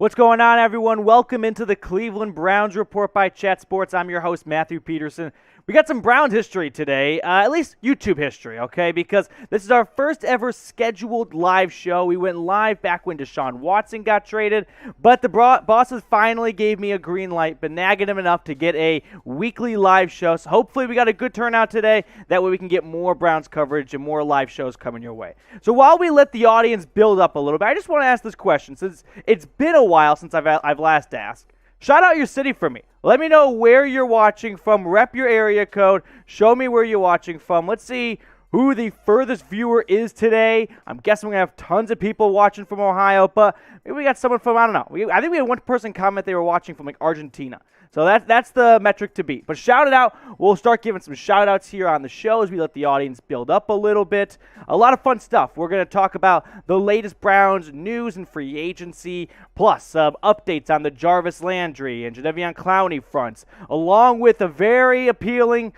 What's going on, everyone? Welcome into the Cleveland Browns Report by Chat Sports. I'm your host, Matthew Peterson. We got some Browns history today, at least YouTube history, okay? Because this is our first ever scheduled live show. We went live back when Deshaun Watson got traded, but the bosses finally gave me a green light, been nagging them enough to get a weekly live show. So hopefully we got a good turnout today. That way we can get more Browns coverage and more live shows coming your way. So while we let the audience build up a little bit, I just want to ask this question, since it's been a while since I've last asked. Shout out your city for me. Let me know where you're watching from. Rep your area code. Show me where you're watching from. Let's see who the furthest viewer is today. I'm guessing we're going to have tons of people watching from Ohio, but maybe we got someone from, I don't know. I think we had one person comment they were watching from Argentina. So that's the metric to beat. But shout it out. We'll start giving some shout outs here on the show as we let the audience build up a little bit. A lot of fun stuff. We're going to talk about the latest Browns news and free agency, plus some updates on the Jarvis Landry and Jadeveon Clowney fronts, along with a very appealing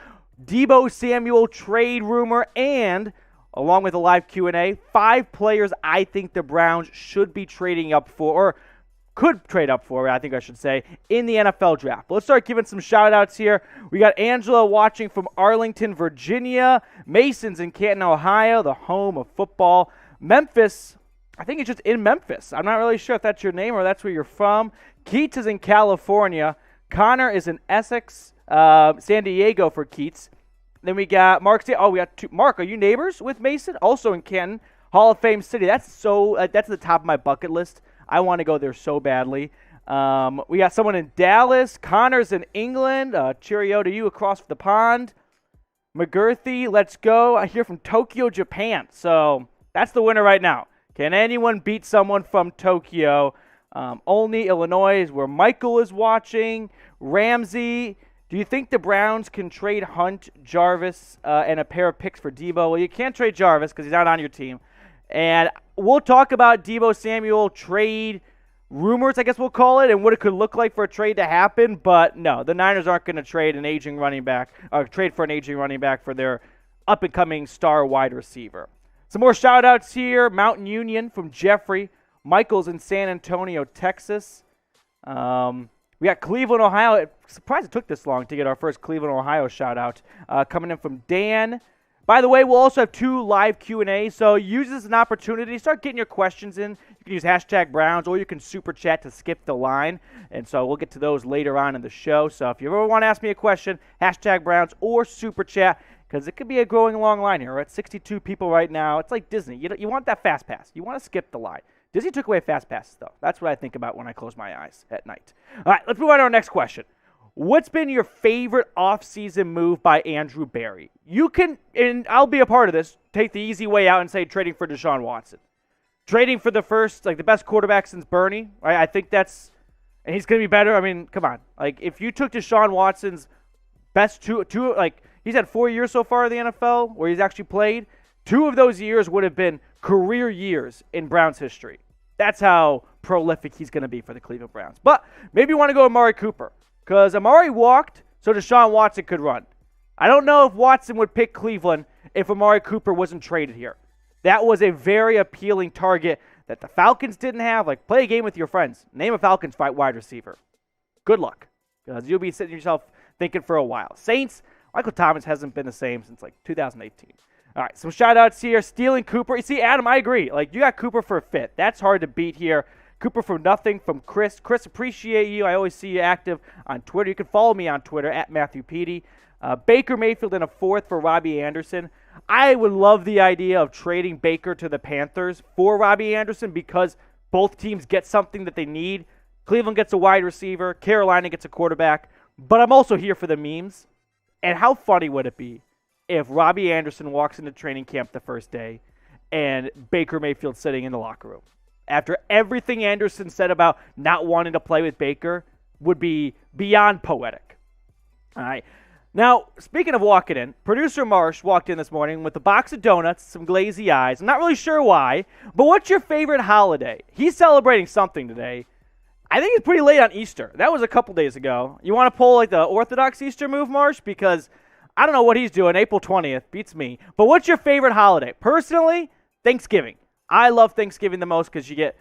Deebo Samuel trade rumor, and along with a live Q&A, 5 players I think the Browns should be trading up for, or could trade up for, I think I should say, in the NFL draft. But let's start giving some shout-outs here. We got Angela watching from Arlington, Virginia. Mason's in Canton, Ohio, the home of football. Memphis, I think it's just in Memphis. I'm not really sure if that's your name or that's where you're from. Keats is in California. Connor is in Essex, San Diego for Keats. Then we got Mark. We got two. Mark, are you neighbors with Mason? Also in Canton, Hall of Fame City. That's at the top of my bucket list. I want to go there so badly. We got someone in Dallas. Connor's in England. Cheerio to you across the pond. McGirthy, let's go. I hear from Tokyo, Japan. So that's the winner right now. Can anyone beat someone from Tokyo? Olney, Illinois is where Michael is watching. Ramsey, do you think the Browns can trade Hunt, Jarvis, and a pair of picks for Deebo? Well, you can't trade Jarvis because he's not on your team. And we'll talk about Deebo Samuel trade rumors, I guess we'll call it, and what it could look like for a trade to happen. But no, the Niners aren't going to trade an aging running back, or trade for an aging running back for their up-and-coming star wide receiver. Some more shout-outs here. Mountain Union from Jeffrey. Michael's in San Antonio, Texas. We got Cleveland, Ohio. I'm surprised it took this long to get our first Cleveland, Ohio shout-out. Coming in from Dan. By the way, we'll also have 2 live Q&As, so use this as an opportunity. Start getting your questions in. You can use hashtag Browns, or you can super chat to skip the line. And so we'll get to those later on in the show. So if you ever want to ask me a question, hashtag Browns or super chat, because it could be a growing long line here. We're at 62 people right now. It's like Disney. You want that fast pass. You want to skip the line. Disney took away fast passes, though. That's what I think about when I close my eyes at night. All right, let's move on to our next question. What's been your favorite offseason move by Andrew Berry? You can, and I'll be a part of this, take the easy way out and say trading for Deshaun Watson. Trading for the best quarterback since Bernie, right? I think that's, and he's going to be better. I mean, come on. If you took Deshaun Watson's best two, he's had 4 years so far in the NFL where he's actually played. 2 of those years would have been career years in Browns history. That's how prolific he's going to be for the Cleveland Browns. But maybe you want to go Amari Cooper. Because Amari walked so Deshaun Watson could run. I don't know if Watson would pick Cleveland if Amari Cooper wasn't traded here. That was a very appealing target that the Falcons didn't have. Play a game with your friends. Name a Falcons wide receiver. Good luck. Because you'll be sitting yourself thinking for a while. Saints, Michael Thomas hasn't been the same since 2018. All right, some shout-outs here. Stealing Cooper. You see, Adam, I agree. You got Cooper for a fit. That's hard to beat here. Cooper for nothing from Chris. Chris, appreciate you. I always see you active on Twitter. You can follow me on Twitter at Matthew Petey. Baker Mayfield in a 4th for Robbie Anderson. I would love the idea of trading Baker to the Panthers for Robbie Anderson because both teams get something that they need. Cleveland gets a wide receiver. Carolina gets a quarterback. But I'm also here for the memes. And how funny would it be if Robbie Anderson walks into training camp the first day and Baker Mayfield sitting in the locker room? After everything Anderson said about not wanting to play with Baker, would be beyond poetic. All right. Now, speaking of walking in, producer Marsh walked in this morning with a box of donuts, some glazy eyes. I'm not really sure why, but what's your favorite holiday? He's celebrating something today. I think it's pretty late on Easter. That was a couple days ago. You want to pull the Orthodox Easter move, Marsh? Because I don't know what he's doing. April 20th beats me. But what's your favorite holiday? Personally, Thanksgiving. I love Thanksgiving the most because you get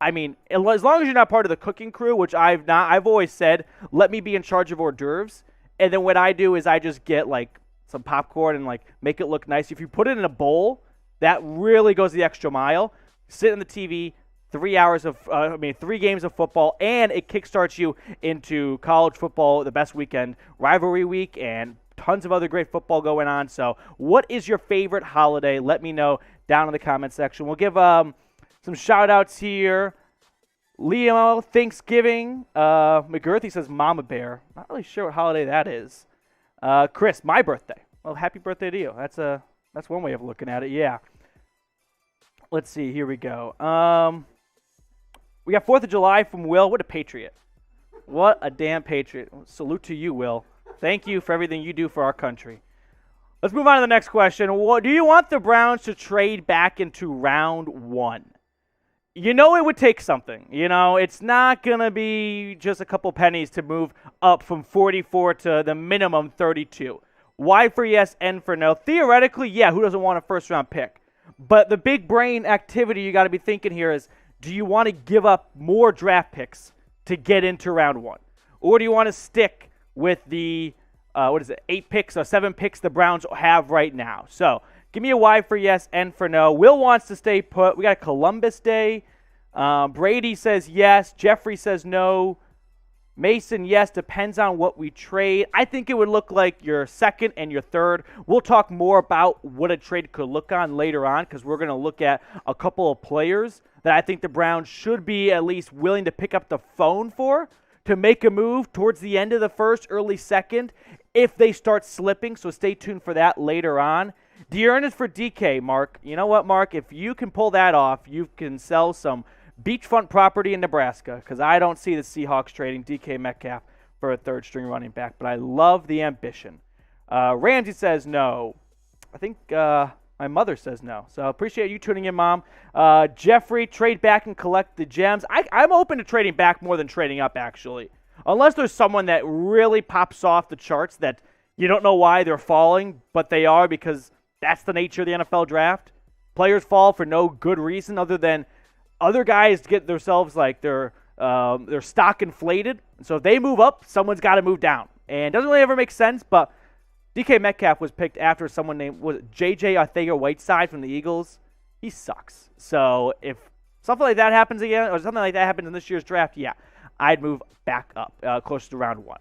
I mean, as long as you're not part of the cooking crew, which I've always said, let me be in charge of hors d'oeuvres. And then what I do is I just get like some popcorn and like make it look nice. If you put it in a bowl, that really goes the extra mile. Sit on the TV, 3 games of football, and it kickstarts you into college football, the best weekend, rivalry week, and tons of other great football going on. So what is your favorite holiday? Let me know down in the comment section. We'll give some shout-outs here. Leo, Thanksgiving. McGirthy says Mama Bear. Not really sure what holiday that is. Chris, my birthday. Well, happy birthday to you. That's one way of looking at it, yeah. Let's see. Here we go. We got 4th of July from Will. What a patriot. What a damn patriot. Salute to you, Will. Thank you for everything you do for our country. Let's move on to the next question. Do you want the Browns to trade back into round 1? You know it would take something. You know, it's not going to be just a couple pennies to move up from 44 to the minimum 32. Y for yes, N for no. Theoretically, yeah, who doesn't want a first-round pick? But the big brain activity you got to be thinking here is, do you want to give up more draft picks to get into round 1? Or do you want to stick with the, 8 picks or 7 picks the Browns have right now? So give me a Y for yes, N for no. Will wants to stay put. We got Columbus Day. Brady says yes. Jeffrey says no. Mason, yes. Depends on what we trade. I think it would look like your 2nd and your 3rd. We'll talk more about what a trade could look on later on because we're going to look at a couple of players that I think the Browns should be at least willing to pick up the phone for to make a move towards the end of the 1st, early 2nd, if they start slipping. So stay tuned for that later on. Dearness for DK, Mark. You know what, Mark? If you can pull that off, you can sell some beachfront property in Nebraska because I don't see the Seahawks trading DK Metcalf for a 3rd-string running back, but I love the ambition. Ramsey says no. I think my mother says no, so I appreciate you tuning in, Mom. Jeffrey, trade back and collect the gems. I'm open to trading back more than trading up, actually, unless there's someone that really pops off the charts that you don't know why they're falling, but they are because that's the nature of the NFL draft. Players fall for no good reason other than other guys get themselves like their stock inflated. So if they move up, someone's got to move down. And it doesn't really ever make sense, but DK Metcalf was picked after someone named J.J. Arthur-Whiteside from the Eagles. He sucks. So if something like that happens again, or something like that happens in this year's draft, yeah, I'd move back up closer to round 1.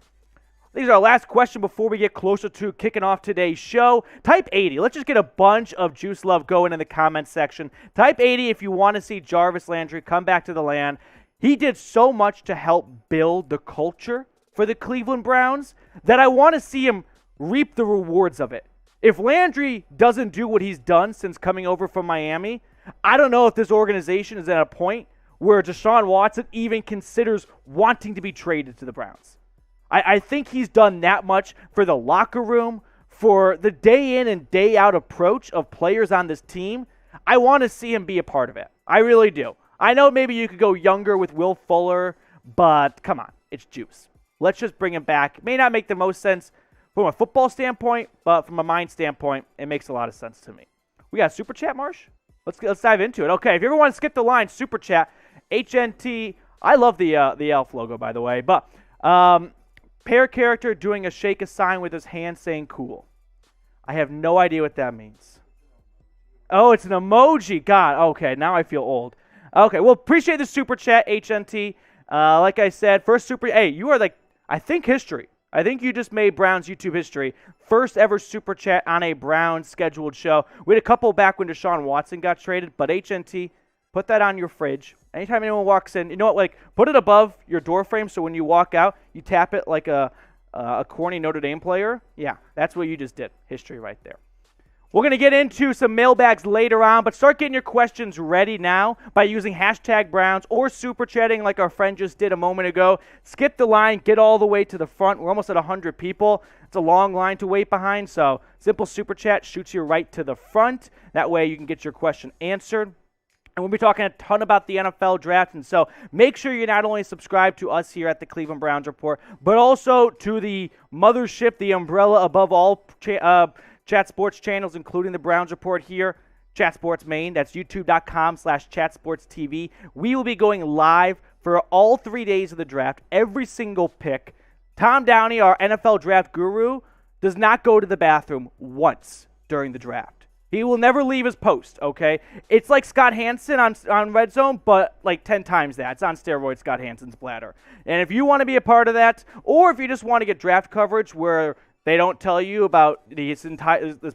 These are our last question before we get closer to kicking off today's show. Type 80. Let's just get a bunch of juice love going in the comments section. Type 80 if you want to see Jarvis Landry come back to the land. He did so much to help build the culture for the Cleveland Browns that I want to see him reap the rewards of it. If Landry doesn't do what he's done since coming over from Miami, I don't know if this organization is at a point where Deshaun Watson even considers wanting to be traded to the Browns. I think he's done that much for the locker room, for the day in and day out approach of players on this team. I want to see him be a part of it. I really do. I know maybe you could go younger with Will Fuller, but come on, it's juice. Let's just bring him back. It may not make the most sense from a football standpoint, but from a mind standpoint, it makes a lot of sense to me. We got Super Chat, Marsh? Let's dive into it. Okay, if you ever want to skip the line, Super Chat, HNT. I love the elf logo, by the way, but pair character doing a shake a sign with his hand saying cool. I have no idea what that means. Oh, it's an emoji. God, okay, now I feel old. Okay, well, appreciate the Super Chat, HNT. Like I said, first Super, hey, you are like, I think history. I think you just made Browns YouTube history. First ever Super Chat on a Browns scheduled show. We had a couple back when Deshaun Watson got traded, but HNT, put that on your fridge. Anytime anyone walks in, you know what, like, put it above your door frame so when you walk out, you tap it like a corny Notre Dame player. Yeah, that's what you just did. History right there. We're going to get into some mailbags later on, but start getting your questions ready now by using hashtag Browns or super chatting like our friend just did a moment ago. Skip the line, get all the way to the front. We're almost at 100 people. It's a long line to wait behind, so simple super chat shoots you right to the front. That way you can get your question answered. And we'll be talking a ton about the NFL draft, and so make sure you not only subscribe to us here at the Cleveland Browns Report, but also to the mothership, the umbrella above all chat sports channels, including the Browns Report here. Chat Sports Main. That's youtube.com/chatsportstv. We will be going live for all 3 days of the draft, every single pick. Tom Downey, our NFL draft guru, does not go to the bathroom once during the draft. He will never leave his post, okay? It's like Scott Hansen on Red Zone, but like 10 times that. It's on steroids, Scott Hansen's bladder. And if you want to be a part of that, or if you just want to get draft coverage where they don't tell you about this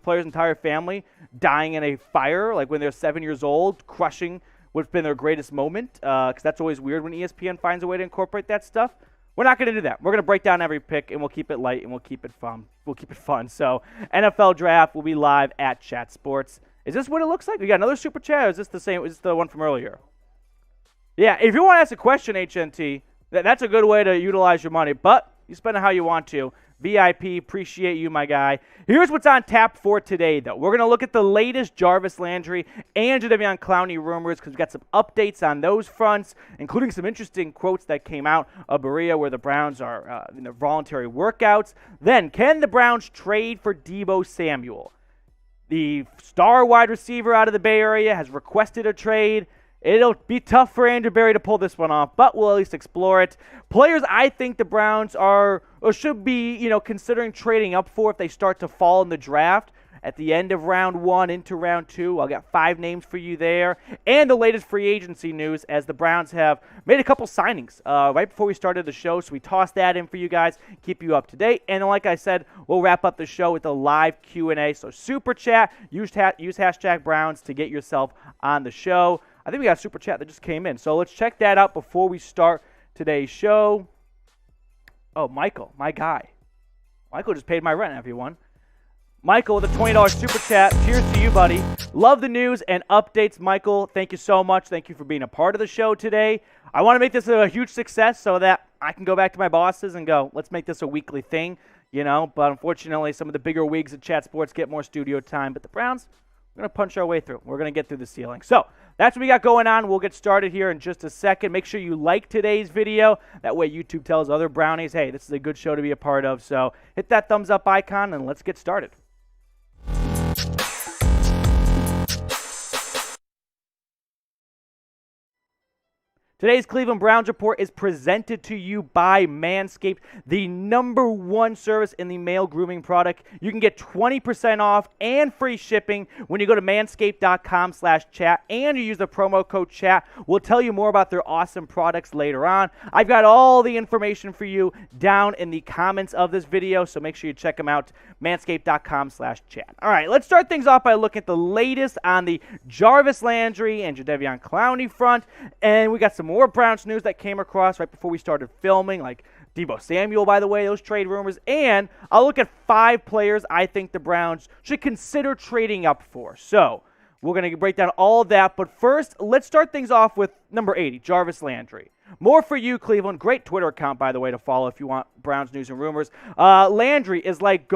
player's entire family dying in a fire, like when they're 7 years old, crushing what's been their greatest moment, because that's always weird when ESPN finds a way to incorporate that stuff. We're not going to do that. We're going to break down every pick, and we'll keep it light, and we'll keep it fun. So NFL Draft will be live at Chat Sports. Is this what it looks like? We got another super chat, or is this the same? Is this the one from earlier? Yeah, if you want to ask a question, HNT, that's a good way to utilize your money, but you spend it how you want to. VIP, appreciate you, my guy. Here's what's on tap for today, though. We're going to look at the latest Jarvis Landry and Jadeveon Clowney rumors because we've got some updates on those fronts, including some interesting quotes that came out of Berea where the Browns are in their voluntary workouts. Then, can the Browns trade for Deebo Samuel? The star wide receiver out of the Bay Area has requested a trade. It'll be tough for Andrew Berry to pull this one off, but we'll at least explore it. Players I think the Browns are or should be, considering trading up for if they start to fall in the draft at the end of round 1 into round 2. I'll get 5 names for you there. And the latest free agency news as the Browns have made a couple signings right before we started the show. So we tossed that in for you guys, keep you up to date. And like I said, we'll wrap up the show with a live Q&A. So super chat, use hashtag Browns to get yourself on the show. I think we got a super chat that just came in. So let's check that out before we start today's show. Oh, Michael, my guy. Michael just paid my rent, everyone. Michael with a $20 super chat. Cheers to you, buddy. Love the news and updates, Michael. Thank you so much. Thank you for being a part of the show today. I want to make this a huge success so that I can go back to my bosses and go, let's make this a weekly thing, But unfortunately, some of the bigger wigs at Chat Sports get more studio time. But the Browns, we're going to punch our way through. We're going to get through the ceiling. So that's what we got going on. We'll get started here in just a second. Make sure you like today's video. That way YouTube tells other Brownies, hey, this is a good show to be a part of. So hit that thumbs up icon and let's get started. Today's Cleveland Browns Report is presented to you by Manscaped, the #1 service in the male grooming product. You can get 20% off and free shipping when you go to manscaped.com/chat and you use the promo code chat. We'll tell you more about their awesome products later on. I've got all the information for you down in the comments of this video, so make sure you check them out, manscaped.com/chat. All right, let's start things off by looking at the latest on the Jarvis Landry and Jadeveon Clowney front, and we got some more Browns news that came across right before we started filming, like Deebo Samuel, by the way, those trade rumors. And I'll look at 5 players I think the Browns should consider trading up for. So we're going to break down all of that. But first, let's start things off with number 80, Jarvis Landry. More for you, Cleveland. Great Twitter account, by the way, to follow if you want Browns news and rumors. Landry is likely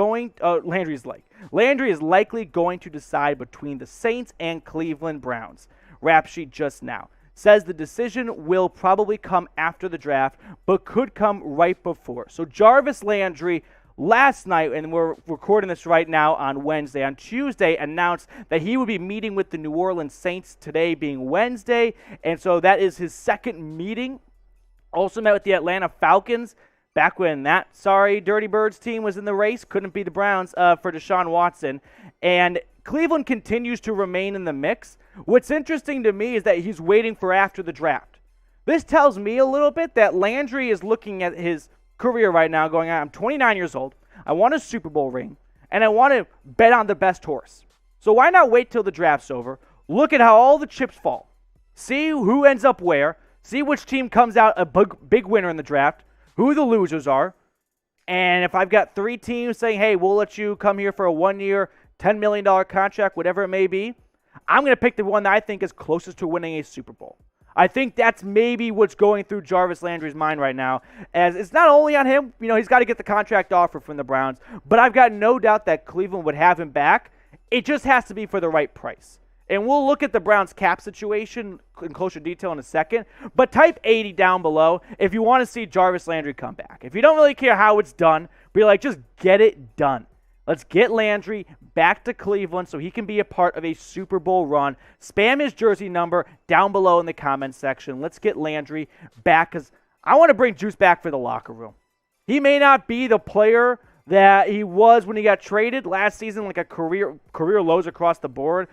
going to decide between the Saints and Cleveland Browns. Rap sheet just now says the decision will probably come after the draft, but could come right before. So Jarvis Landry last night, and we're recording this right now on Wednesday, on Tuesday, announced that he would be meeting with the New Orleans Saints today being Wednesday, and so that is his second meeting. Also met with the Atlanta Falcons back when that Dirty Birds team was in the race. Couldn't be the Browns for Deshaun Watson. And Cleveland continues to remain in the mix. What's interesting to me is that he's waiting for after the draft. This tells me a little bit that Landry is looking at his career right now going, I'm 29 years old, I want a Super Bowl ring, and I want to bet on the best horse. So why not wait till the draft's over, look at how all the chips fall, see who ends up where, see which team comes out a big winner in the draft, who the losers are, and if I've got 3 teams saying, hey, we'll let you come here for a 1-year, $10 million contract, whatever it may be, I'm going to pick the one that I think is closest to winning a Super Bowl. I think that's maybe what's going through Jarvis Landry's mind right now, as it's not only on him, he's got to get the contract offer from the Browns, but I've got no doubt that Cleveland would have him back. It just has to be for the right price. And we'll look at the Browns cap situation in closer detail in a second, but type 80 down below if you want to see Jarvis Landry come back. If you don't really care how it's done, be like, just get it done. Let's get Landry back to Cleveland so he can be a part of a Super Bowl run. Spam his jersey number down below in the comments section. Let's get Landry back because I want to bring Juice back for the locker room. He may not be the player that he was when he got traded last season, like a career lows across the board.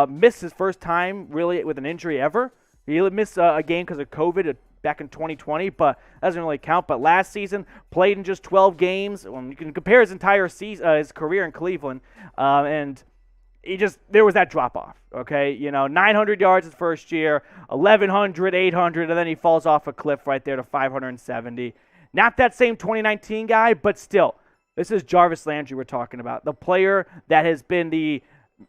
Missed his first time really with an injury ever. He missed a game because of COVID back in 2020, but that doesn't really count. But last season, played in just 12 games. You can compare his entire season, his career in Cleveland, and there was that drop off. Okay, 900 yards his first year, 1,100, 800, and then he falls off a cliff right there to 570. Not that same 2019 guy, but still, this is Jarvis Landry we're talking about, the player that has been the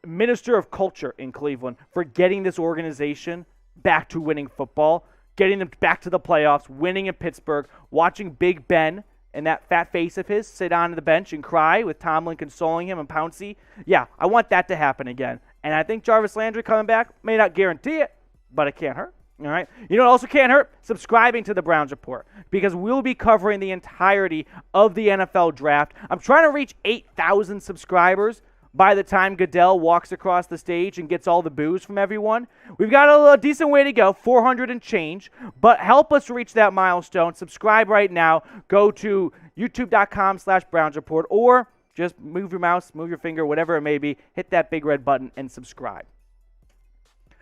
minister of culture in Cleveland for getting this organization back to winning football, getting them back to the playoffs, winning in Pittsburgh, watching Big Ben and that fat face of his sit on the bench and cry with Tomlin consoling him and Pouncey. Yeah, I want that to happen again. And I think Jarvis Landry coming back may not guarantee it, but it can't hurt. All right. You know what also can't hurt? Subscribing to the Browns Report, because we'll be covering the entirety of the NFL draft. I'm trying to reach 8,000 subscribers by the time Goodell walks across the stage and gets all the boos from everyone. We've got a decent way to go, 400 and change, but help us reach that milestone. Subscribe right now. Go to youtube.com/Browns Report, or just move your mouse, move your finger, whatever it may be, hit that big red button and subscribe.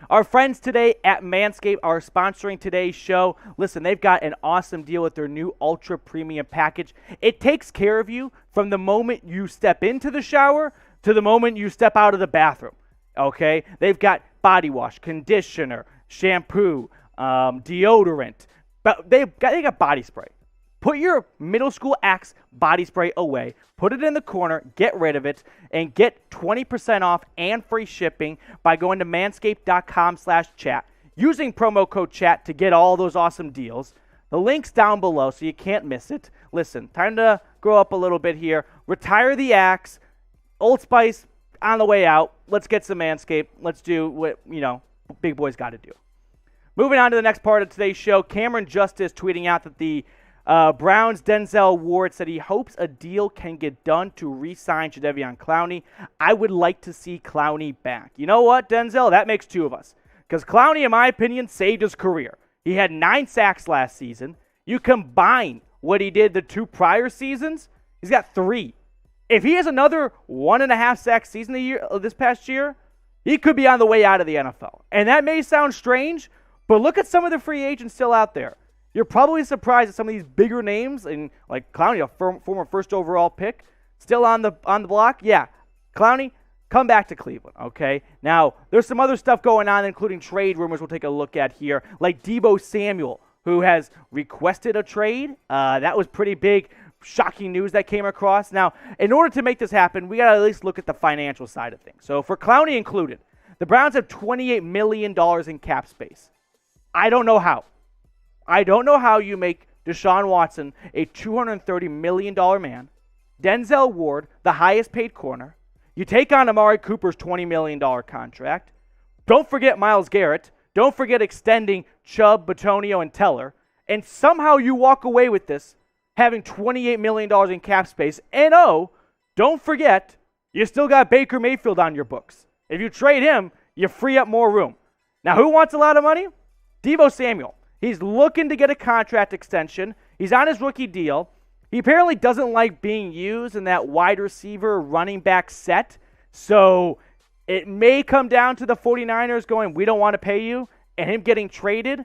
Our friends today at Manscaped are sponsoring today's show. Listen, they've got an awesome deal with their new Ultra Premium package. It takes care of you from the moment you step into the shower to the moment you step out of the bathroom, okay? They've got body wash, conditioner, shampoo, deodorant, but they got body spray. Put your middle school Axe body spray away, put it in the corner, get rid of it, and get 20% off and free shipping by going to manscaped.com/chat. Using promo code chat to get all those awesome deals. The link's down below so you can't miss it. Listen, time to grow up a little bit here. Retire the Axe. Old Spice on the way out. Let's get some Manscaped. Let's do what, big boys got to do. Moving on to the next part of today's show, Cameron Justice tweeting out that the Browns' Denzel Ward said he hopes a deal can get done to re-sign Jadeveon Clowney. I would like to see Clowney back. You know what, Denzel? That makes two of us. Because Clowney, in my opinion, saved his career. He had 9 sacks last season. You combine what he did the 2 prior seasons, he's got 3. If he has another 1.5 sack season this past year, he could be on the way out of the NFL. And that may sound strange, but look at some of the free agents still out there. You're probably surprised at some of these bigger names, and like Clowney, a former first overall pick, still on the block. Yeah, Clowney, come back to Cleveland, okay? Now, there's some other stuff going on, including trade rumors we'll take a look at here, like Deebo Samuel, who has requested a trade. That was pretty big, shocking news that came across. Now, in order to make this happen, we got to at least look at the financial side of things. So for Clowney included, the Browns have $28 million in cap space. I don't know how. I don't know how you make Deshaun Watson a $230 million man, Denzel Ward, the highest paid corner. You take on Amari Cooper's $20 million contract. Don't forget Myles Garrett. Don't forget extending Chubb, Bitonio, and Teller. And somehow you walk away with this having $28 million in cap space. And don't forget, you still got Baker Mayfield on your books. If you trade him, you free up more room. Now, who wants a lot of money? Deebo Samuel. He's looking to get a contract extension. He's on his rookie deal. He apparently doesn't like being used in that wide receiver running back set. So it may come down to the 49ers going, we don't want to pay you, and him getting traded.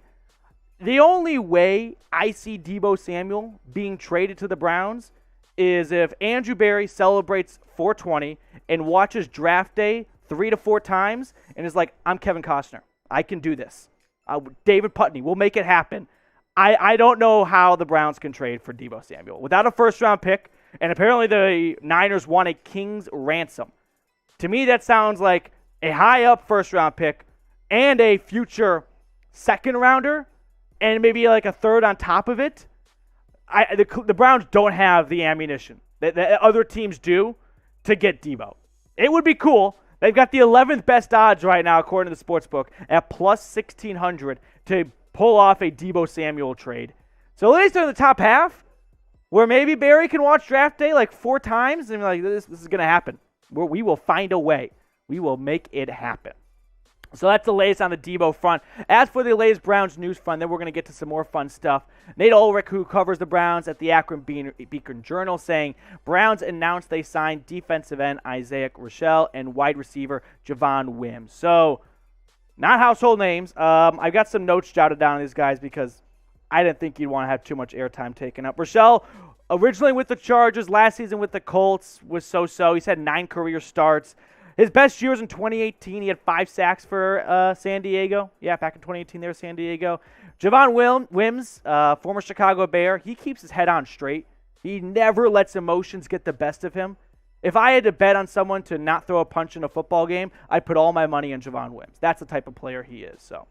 The only way I see Deebo Samuel being traded to the Browns is if Andrew Berry celebrates 420 and watches draft day 3 to 4 times and is like, I'm Kevin Costner. I can do this. David Putney, we'll make it happen. I don't know how the Browns can trade for Deebo Samuel without a first-round pick, and apparently the Niners want a king's ransom. To me, that sounds like a high-up first-round pick and a future second-rounder and maybe like a third on top of it. The Browns don't have the ammunition that other teams do to get Deebo. It would be cool. They've got the 11th best odds right now, according to the sportsbook, at plus 1,600 to pull off a Deebo Samuel trade. So at least in the top half, where maybe Barry can watch draft day like 4 times and be like, this is going to happen. We will find a way. We will make it happen. So that's the latest on the Deebo front. As for the latest Browns news front, then we're going to get to some more fun stuff. Nate Ulrich, who covers the Browns at the Akron Beacon Journal, saying Browns announced they signed defensive end Isaiah Rochelle and wide receiver Javon Wims. So, not household names. I've got some notes jotted down on these guys because I didn't think you'd want to have too much airtime taken up. Rochelle, originally with the Chargers, last season with the Colts, was so-so. He's had 9 career starts. His best years in 2018, he had 5 sacks for San Diego. Yeah, back in 2018 there, San Diego. Javon Wims, former Chicago Bear, he keeps his head on straight. He never lets emotions get the best of him. If I had to bet on someone to not throw a punch in a football game, I'd put all my money on Javon Wims. That's the type of player he is. So,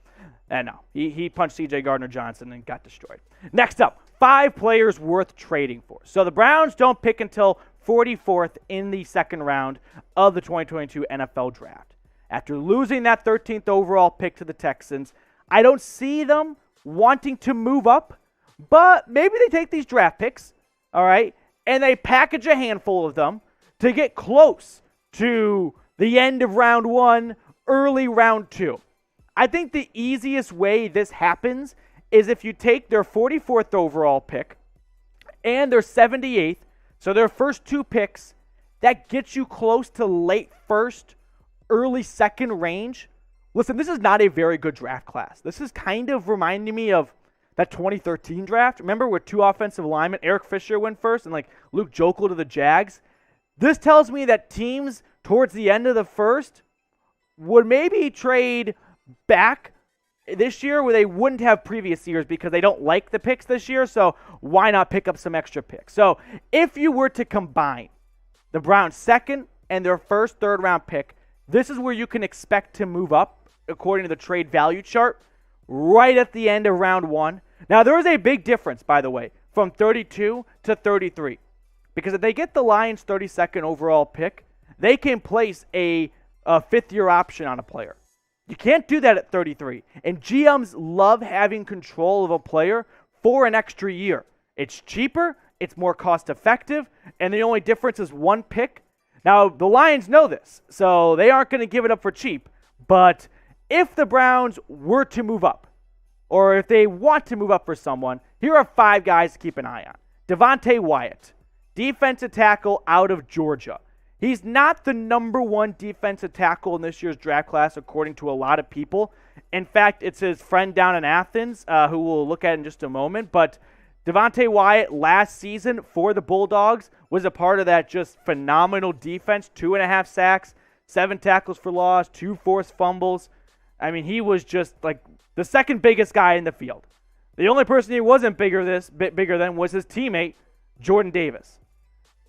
and no, he punched C.J. Gardner-Johnson and got destroyed. Next up, 5 players worth trading for. So the Browns don't pick until 44th in the second round of the 2022 NFL Draft. After losing that 13th overall pick to the Texans, I don't see them wanting to move up, but maybe they take these draft picks, all right, and they package a handful of them to get close to the end of round 1, early round 2. I think the easiest way this happens is if you take their 44th overall pick and their 78th, so their first 2 picks, that gets you close to late first, early second range. Listen, this is not a very good draft class. This is kind of reminding me of that 2013 draft. Remember where 2 offensive linemen, Eric Fisher went first and like Luke Jokel to the Jags? This tells me that teams towards the end of the first would maybe trade back this year where they wouldn't have previous years because they don't like the picks this year, so why not pick up some extra picks? So if you were to combine the Browns' second and their first third-round pick, this is where you can expect to move up, according to the trade value chart, right at the end of round 1. Now, there is a big difference, by the way, from 32 to 33, because if they get the Lions' 32nd overall pick, they can place a fifth-year option on a player. You can't do that at 33. And GMs love having control of a player for an extra year. It's cheaper, it's more cost-effective, and the only difference is 1 pick. Now, the Lions know this, so they aren't going to give it up for cheap. But if the Browns were to move up, or if they want to move up for someone, here are 5 guys to keep an eye on. Devontae Wyatt, defensive tackle out of Georgia. He's not the number 1 defensive tackle in this year's draft class, according to a lot of people. In fact, it's his friend down in Athens, who we'll look at in just a moment. But Devontae Wyatt last season for the Bulldogs was a part of that just phenomenal defense. 2.5 sacks, 7 tackles for loss, 2 forced fumbles. I mean, he was just like the second biggest guy in the field. The only person he wasn't bigger than was his teammate, Jordan Davis.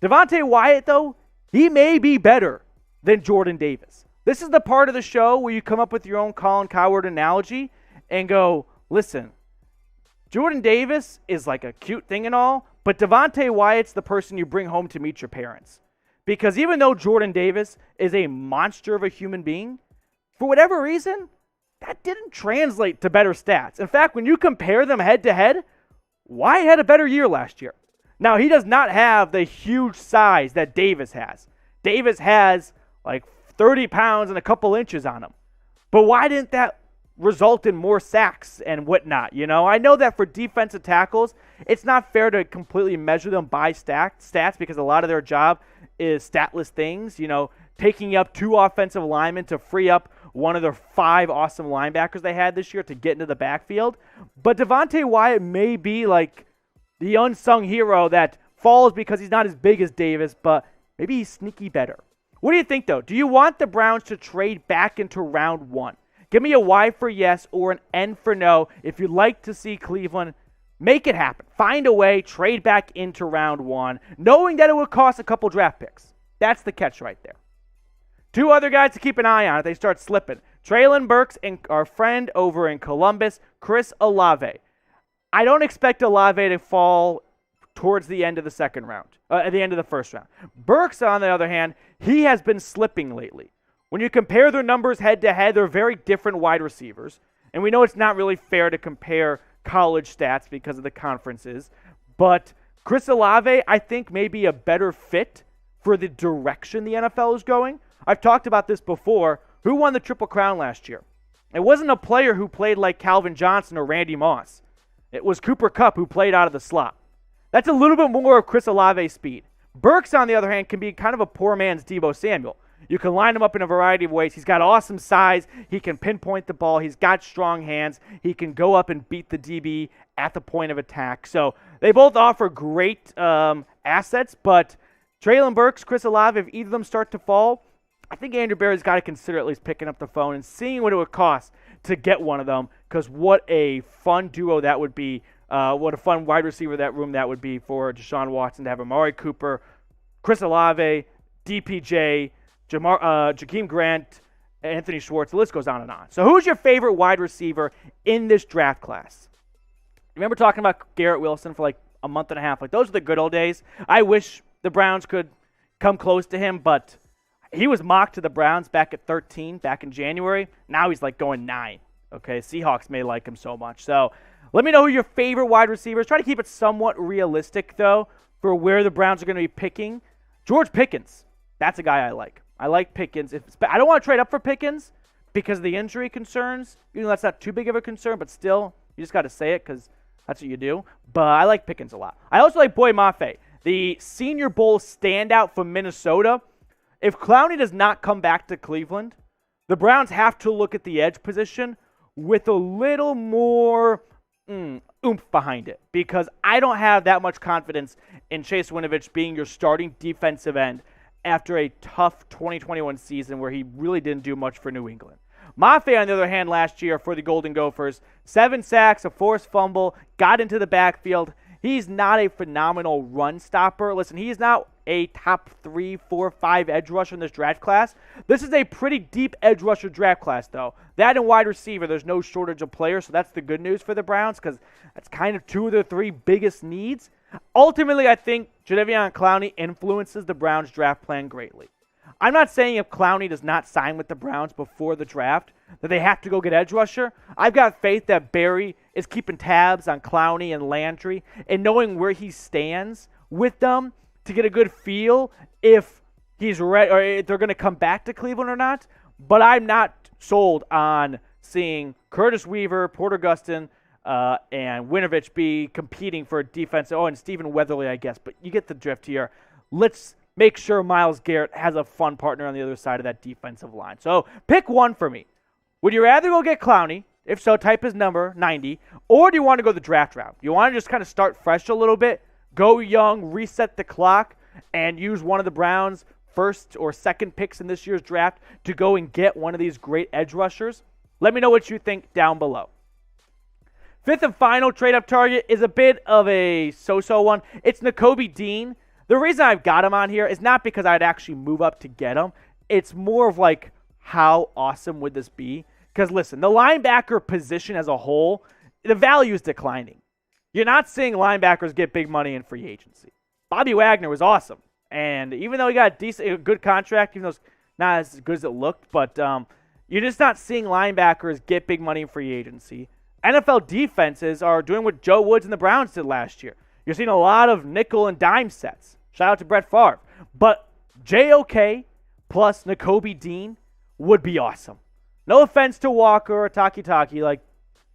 Devontae Wyatt, though, he may be better than Jordan Davis. This is the part of the show where you come up with your own Colin Cowherd analogy and go, listen, Jordan Davis is like a cute thing and all, but Devontae Wyatt's the person you bring home to meet your parents. Because even though Jordan Davis is a monster of a human being, for whatever reason, that didn't translate to better stats. In fact, when you compare them head-to-head, Wyatt had a better year last year. Now, he does not have the huge size that Davis has. Davis has like 30 pounds and a couple inches on him. But why didn't that result in more sacks and whatnot? You know, I know that for defensive tackles, it's not fair to completely measure them by stats because a lot of their job is statless things, you know, taking up 2 offensive linemen to free up one of their 5 awesome linebackers they had this year to get into the backfield. But Devontae Wyatt may be like the unsung hero that falls because he's not as big as Davis, but maybe he's sneaky better. What do you think, though? Do you want the Browns to trade back into round 1? Give me a Y for yes or an N for no if you'd like to see Cleveland make it happen. Find a way, trade back into round 1, knowing that it would cost a couple draft picks. That's the catch right there. 2 other guys to keep an eye on if they start slipping. Treylon Burks and our friend over in Columbus, Chris Olave. I don't expect Olave to fall towards the end of the second round, at the end of the first round. Burks, on the other hand, he has been slipping lately. When you compare their numbers head-to-head, they're very different wide receivers. And we know it's not really fair to compare college stats because of the conferences. But Chris Olave, I think, may be a better fit for the direction the NFL is going. I've talked about this before. Who won the Triple Crown last year? It wasn't a player who played like Calvin Johnson or Randy Moss. It was Cooper Kupp who played out of the slot. That's a little bit more of Chris Olave's speed. Burks, on the other hand, can be kind of a poor man's Deebo Samuel. You can line him up in a variety of ways. He's got awesome size. He can pinpoint the ball. He's got strong hands. He can go up and beat the DB at the point of attack. So they both offer great assets, but Treylon Burks, Chris Olave, if either of them start to fall, I think Andrew Berry's got to consider at least picking up the phone and seeing what it would cost to get one of them, because what a fun duo that would be. What a fun wide receiver that room that would be for Deshaun Watson to have Amari Cooper, Chris Olave, DPJ, Jakeem Grant, Anthony Schwartz. The list goes on and on. So who's your favorite wide receiver in this draft class? Remember talking about Garrett Wilson for like a month and a half? Like, those are the good old days. I wish the Browns could come close to him, but he was mocked to the Browns back at 13 back in January. Now he's like going 9. Okay, Seahawks may like him so much. So let me know who your favorite wide receiver is. Try to keep it somewhat realistic, though, for where the Browns are going to be picking. George Pickens, that's a guy I like. I like Pickens. I don't want to trade up for Pickens because of the injury concerns. You know, that's not too big of a concern, but still, you just got to say it because that's what you do. But I like Pickens a lot. I also like Boy Mafe, the Senior Bowl standout from Minnesota. If Clowney does not come back to Cleveland, the Browns have to look at the edge position with a little more oomph behind it, because I don't have that much confidence in Chase Winovich being your starting defensive end after a tough 2021 season where he really didn't do much for New England. Mafe, on the other hand, last year for the Golden Gophers, 7 sacks, a forced fumble, got into the backfield. He's not a phenomenal run stopper. Listen, he's not a top 3, 4, 5 edge rusher in this draft class. This is a pretty deep edge rusher draft class, though. That and wide receiver, there's no shortage of players, so that's the good news for the Browns, because that's kind of 2 of their 3 biggest needs. Ultimately, I think Jadeveon Clowney influences the Browns' draft plan greatly. I'm not saying if Clowney does not sign with the Browns before the draft that they have to go get edge rusher. I've got faith that Barry is keeping tabs on Clowney and Landry and knowing where he stands with them to get a good feel if he's ready or if they're going to come back to Cleveland or not. But I'm not sold on seeing Curtis Weaver, Porter Gustin, and Winovich be competing for defense. Oh, and Stephen Weatherly, I guess. But you get the drift here. Let's make sure Myles Garrett has a fun partner on the other side of that defensive line. So pick one for me. Would you rather go get Clowney? If so, type his number, 90. Or do you want to go the draft route? You want to just kind of start fresh a little bit, go young, reset the clock, and use one of the Browns' first or second picks in this year's draft to go and get one of these great edge rushers? Let me know what you think down below. Fifth and final trade-up target is a bit of a so-so one. It's Nakobe Dean. The reason I've got him on here is not because I'd actually move up to get him. It's more of like, how awesome would this be? Because listen, the linebacker position as a whole, the value is declining. You're not seeing linebackers get big money in free agency. Bobby Wagner was awesome. And even though he got a good contract, even though it's not as good as it looked, but you're just not seeing linebackers get big money in free agency. NFL defenses are doing what Joe Woods and the Browns did last year. You're seeing a lot of nickel and dime sets. Shout out to Brett Favre. But JOK plus Nakobe Dean would be awesome. No offense to Walker or Taki, like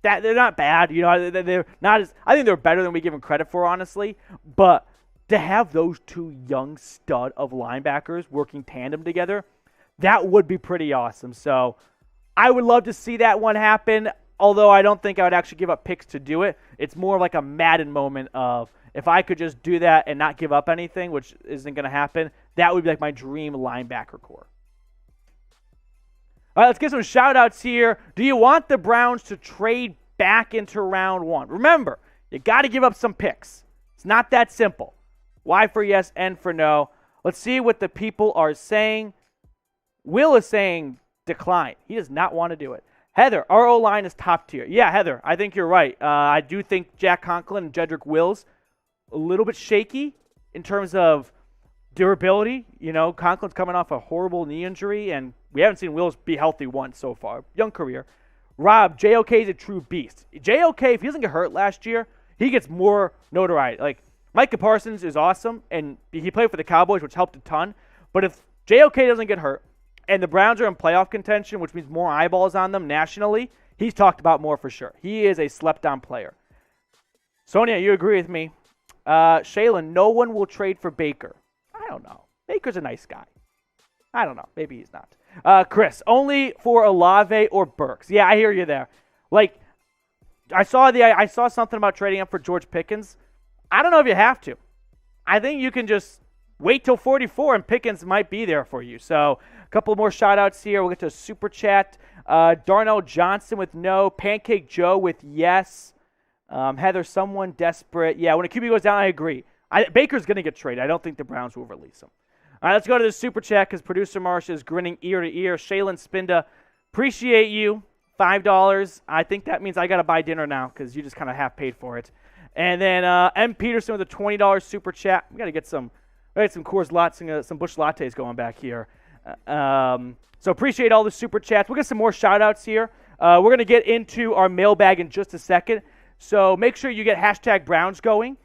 that, they're not bad. You know, they're not as. I think they're better than we give them credit for, honestly. But to have those 2 young stud of linebackers working tandem together, that would be pretty awesome. So I would love to see that one happen. Although I don't think I would actually give up picks to do it. It's more like a Madden moment of, if I could just do that and not give up anything, which isn't going to happen, that would be like my dream linebacker core. All right, let's get some shout-outs here. Do you want the Browns to trade back into round 1? Remember, you got to give up some picks. It's not that simple. Y for yes, N for no. Let's see what the people are saying. Will is saying decline. He does not want to do it. Heather, our O-line is top tier. Yeah, Heather, I think you're right. I do think Jack Conklin and Jedrick Wills a little bit shaky in terms of durability. You know, Conklin's coming off a horrible knee injury, and we haven't seen Wills be healthy once so far. Young career. Rob, JOK is a true beast. JOK, if he doesn't get hurt last year, he gets more notoriety. Like, Micah Parsons is awesome, and he played for the Cowboys, which helped a ton. But if JOK doesn't get hurt, and the Browns are in playoff contention, which means more eyeballs on them nationally, he's talked about more for sure. He is a slept-on player. Sonia, you agree with me. Shaylin, no one will trade for Baker. I don't know. Baker's a nice guy. I don't know. Maybe he's not. Chris, only for Olave or Burks. Yeah, I hear you there. Like, I saw something about trading up for George Pickens. I don't know if you have to. I think you can just wait till 44 and Pickens might be there for you. So a couple more shout-outs here. We'll get to a super chat. Darnell Johnson with no. Pancake Joe with yes. Heather, someone desperate. Yeah, when a QB goes down, I agree. Baker's going to get traded. I don't think the Browns will release him. All right, let's go to the super chat because producer Marsha is grinning ear to ear. Shaylin Spinda, appreciate you. $5. I think that means I got to buy dinner now because you just kind of half paid for it. And then M. Peterson with a $20 super chat. We got to get some Coors Lots and some Busch Lattes going back here. So appreciate all the super chats. We'll get some more shout-outs here. We're going to get into our mailbag in just a second. So make sure you get hashtag Browns going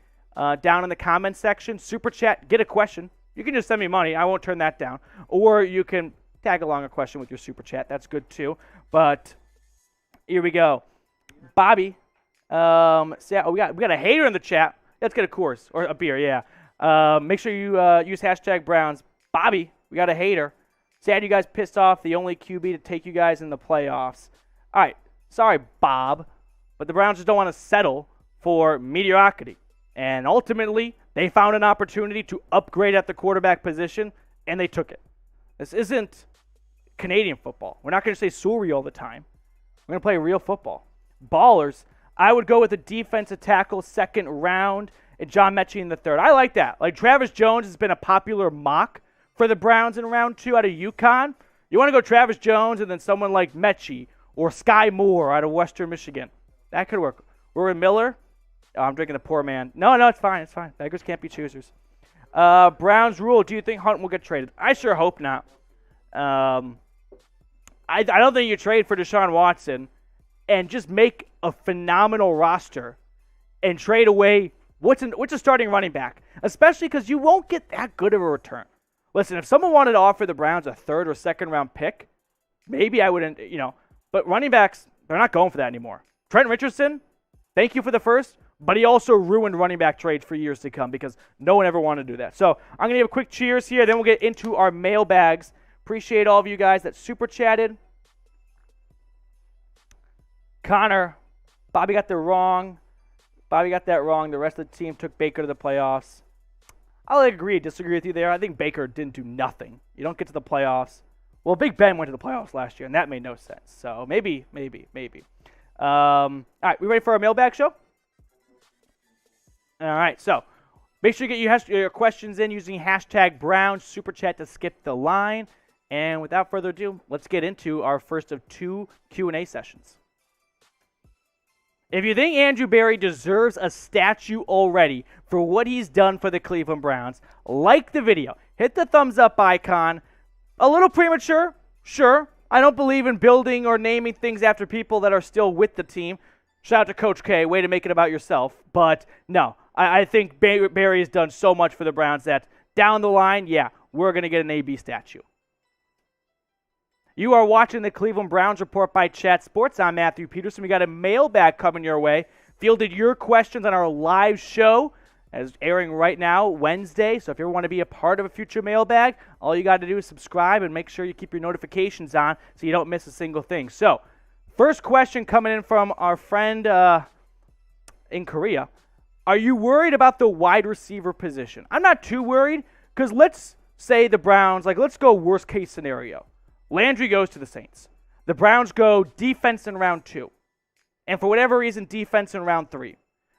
down in the comments section. Super chat, get a question. You can just send me money. I won't turn that down. Or you can tag along a question with your super chat. That's good too. But here we go. Bobby. We got a hater in the chat. Let's get a Coors or a beer, yeah. Make sure you use hashtag Browns. Bobby, we got a hater. Sad you guys pissed off the only QB to take you guys in the playoffs. All right, sorry, Bob, but the Browns just don't want to settle for mediocrity. And ultimately, they found an opportunity to upgrade at the quarterback position, and they took it. This isn't Canadian football. We're not going to say sorry all the time. We're going to play real football. Ballers. I would go with a defensive tackle second round and John Mechie in the third. I like that. Like Travis Jones has been a popular mock for the Browns in round 2 out of UConn. You want to go Travis Jones and then someone like Mechie or Sky Moore out of Western Michigan. That could work. Rory Miller. Oh, I'm drinking the poor man. No, it's fine. It's fine. Beggars can't be choosers. Browns rule. Do you think Hunt will get traded? I sure hope not. I don't think you trade for Deshaun Watson and just make a phenomenal roster and trade away what's a starting running back, especially because you won't get that good of a return. Listen, if someone wanted to offer the Browns a third or second round pick, maybe I wouldn't, but running backs, they're not going for that anymore. Trent Richardson, thank you for the first, but he also ruined running back trades for years to come because no one ever wanted to do that. So I'm going to give a quick cheers here, then we'll get into our mailbags. Appreciate all of you guys that super chatted. Connor, Bobby got that wrong. The rest of the team took Baker to the playoffs. I'll agree, disagree with you there. I think Baker didn't do nothing. You don't get to the playoffs. Well, Big Ben went to the playoffs last year, and that made no sense. So maybe. All right, we ready for our mailbag show? All right, so make sure you get your questions in using hashtag Browns Super Chat to skip the line. And without further ado, let's get into our first of 2 Q&A sessions. If you think Andrew Berry deserves a statue already for what he's done for the Cleveland Browns, like the video. Hit the thumbs up icon. A little premature? Sure. I don't believe in building or naming things after people that are still with the team. Shout out to Coach K. Way to make it about yourself. But no, I think Berry has done so much for the Browns that down the line, yeah, we're going to get an AB statue. You are watching the Cleveland Browns Report by Chat Sports. I'm Matthew Peterson. We got a mailbag coming your way. Fielded your questions on our live show, as airing right now, Wednesday. So if you ever want to be a part of a future mailbag, all you got to do is subscribe and make sure you keep your notifications on so you don't miss a single thing. So, first question coming in from our friend in Korea. Are you worried about the wide receiver position? I'm not too worried because let's say the Browns, let's go worst case scenario. Landry goes to the Saints. The Browns go defense in round 2. And for whatever reason, defense in round 3.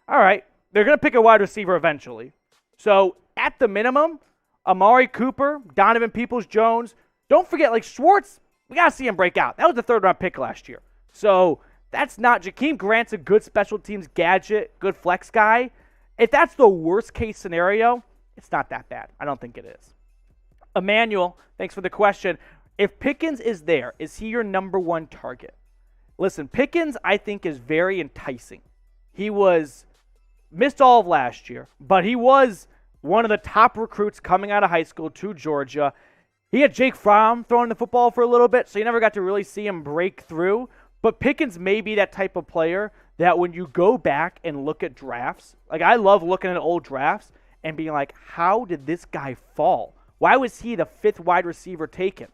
All right, they're going to pick a wide receiver eventually. So at the minimum, Amari Cooper, Donovan Peoples-Jones, don't forget, Schwartz, we got to see him break out. That was the 3rd-round pick last year. So that's not, Jakeem Grant's a good special teams gadget, good flex guy. If that's the worst case scenario, it's not that bad. I don't think it is. Emmanuel, thanks for the question. If Pickens is there, is he your number 1 target? Listen, Pickens, I think, is very enticing. He was Missed all of last year, but he was one of the top recruits coming out of high school to Georgia. He had Jake Fromm throwing the football for a little bit, so you never got to really see him break through. But Pickens may be that type of player that when you go back and look at drafts, like I love looking at old drafts and being like, how did this guy fall? Why was he the 5th wide receiver taken?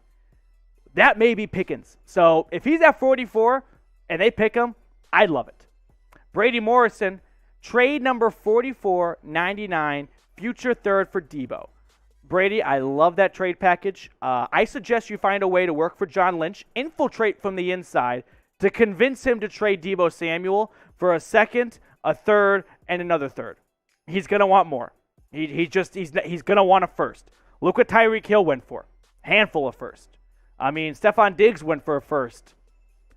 That may be Pickens. So if he's at 44 and they pick him, I'd love it. Brady Morrison, trade number 4499, future 3rd for Deebo. Brady, I love that trade package. I suggest you find a way to work for John Lynch, infiltrate from the inside to convince him to trade Deebo Samuel for a 2nd, a 3rd, and another 3rd. He's going to want more. He's going to want a 1st. Look what Tyreek Hill went for. Handful of 1st. I mean, Stephon Diggs went for a 1st.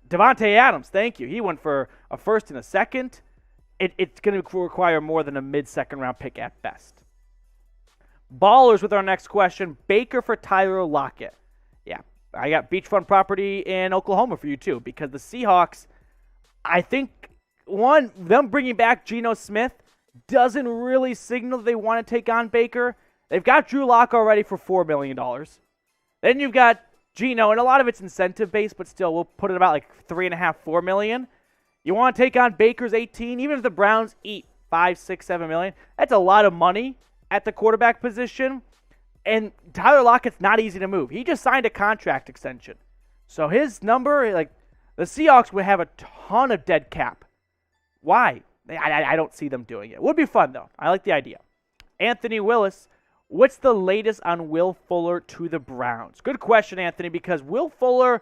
Devontae Adams, thank you. He went for a 1st and a 2nd. It's going to require more than a mid-second round pick at best. Ballers with our next question. Baker for Tyler Lockett. Yeah, I got beachfront property in Oklahoma for you too, because the Seahawks, I think, them bringing back Geno Smith doesn't really signal that they want to take on Baker. They've got Drew Lock already for $4 million. Then you've got Geno, and a lot of it's incentive-based, but still, we'll put it about like $3.5, $4 million. You want to take on Baker's 18, even if the Browns eat $5, $6, $7 million, that's a lot of money at the quarterback position. And Tyler Lockett's not easy to move. He just signed a contract extension. So his number, like, the Seahawks would have a ton of dead cap. Why? I don't see them doing it. Would be fun, though. I like the idea. Anthony Willis, what's the latest on Will Fuller to the Browns? Good question, Anthony, because Will Fuller,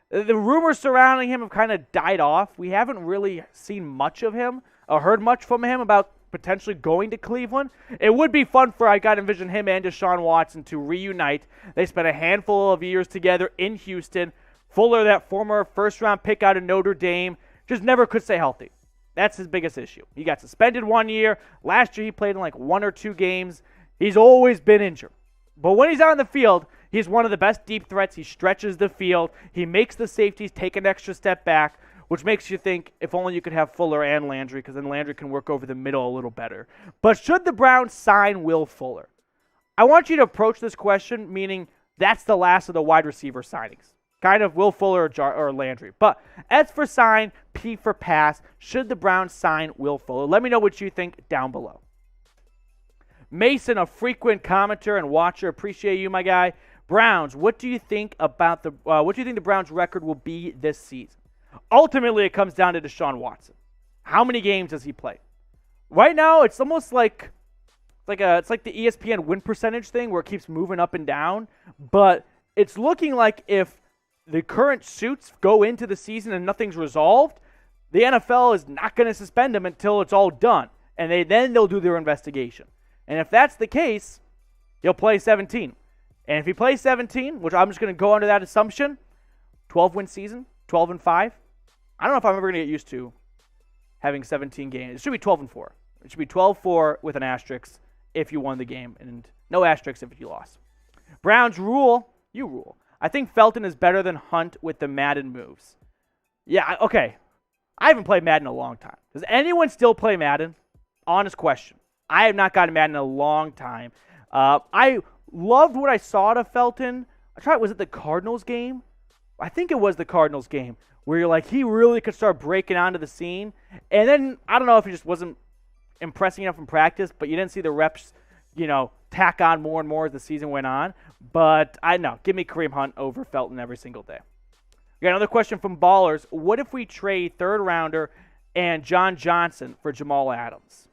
the rumors surrounding him have kind of died off. We haven't really seen much of him or heard much from him about potentially going to Cleveland. It would be fun for, I got to envision him and Deshaun Watson to reunite. They spent a handful of years together in Houston. Fuller, that former first-round pick out of Notre Dame, just never could stay healthy. That's his biggest issue. He got suspended 1 year. Last year he played in like 1 or 2 games. He's always been injured. But when he's out in the field, he's one of the best deep threats. He stretches the field. He makes the safeties take an extra step back, which makes you think if only you could have Fuller and Landry, because then Landry can work over the middle a little better. But should the Browns sign Will Fuller? I want you to approach this question meaning that's the last of the wide receiver signings. Kind of Will Fuller or Landry. But S for sign, P for pass. Should the Browns sign Will Fuller? Let me know what you think down below. Mason, a frequent commenter and watcher, appreciate you, my guy. Browns, what do you think about what do you think the Browns' record will be this season? Ultimately, it comes down to Deshaun Watson. How many games does he play? Right now, it's almost like it's like the ESPN win percentage thing where it keeps moving up and down. But it's looking like if the current suits go into the season and nothing's resolved, the NFL is not going to suspend him until it's all done, and they'll do their investigation. And if that's the case, he'll play 17. And if he plays 17, which I'm just going to go under that assumption, 12-win season, 12-5. I don't know if I'm ever going to get used to having 17 games. It should be 12-4. It should be 12-4 with an asterisk if you won the game, and no asterisk if you lost. Browns rule. You rule. I think Felton is better than Hunt with the Madden moves. Yeah, okay. I haven't played Madden in a long time. Does anyone still play Madden? Honest question. I have not gotten Madden in a long time. I loved what I saw out of Felton. Was it the Cardinals game? I think it was the Cardinals game where you're like, he really could start breaking onto the scene. And then, I don't know if he just wasn't impressing enough in practice, but you didn't see the reps, tack on more and more as the season went on. But I know, give me Kareem Hunt over Felton every single day. We got another question from Ballers. What if we trade 3rd rounder and John Johnson for Jamal Adams?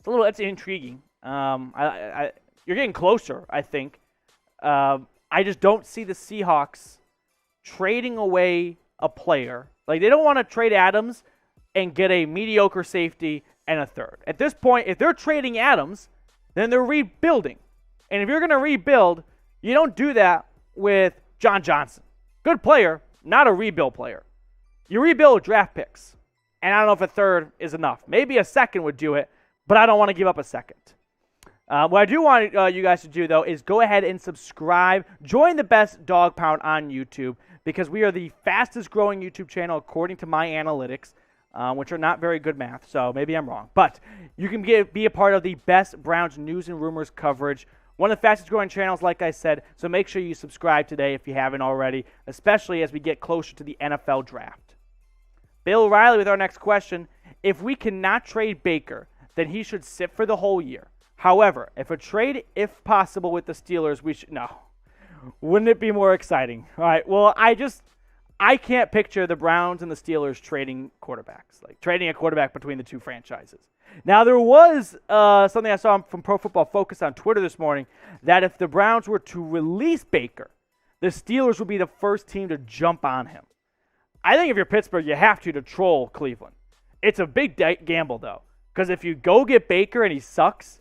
That's intriguing. You're getting closer, I think. I just don't see the Seahawks trading away a player. Like, they don't want to trade Adams and get a mediocre safety and a 3rd. At this point, if they're trading Adams, then they're rebuilding. And if you're going to rebuild, you don't do that with John Johnson. Good player, not a rebuild player. You rebuild draft picks. And I don't know if a 3rd is enough. Maybe a 2nd would do it, but I don't want to give up a 2nd. What I do want you guys to do, though, is go ahead and subscribe. Join the best Dawg Pound on YouTube because we are the fastest growing YouTube channel according to my analytics. which are not very good math, so maybe I'm wrong. But you can be a part of the best Browns news and rumors coverage. One of the fastest growing channels, like I said, so make sure you subscribe today if you haven't already, especially as we get closer to the NFL draft. Bill Riley with our next question. If we cannot trade Baker, then he should sit for the whole year. However, if a trade, if possible, with the Steelers, we should. No. Wouldn't it be more exciting? All right, well, I can't picture the Browns and the Steelers trading quarterbacks, like trading a quarterback between the two franchises. Now, there was something I saw from Pro Football Focus on Twitter this morning that if the Browns were to release Baker, the Steelers would be the first team to jump on him. I think if you're Pittsburgh, you have to troll Cleveland. It's a big gamble, though, because if you go get Baker and he sucks,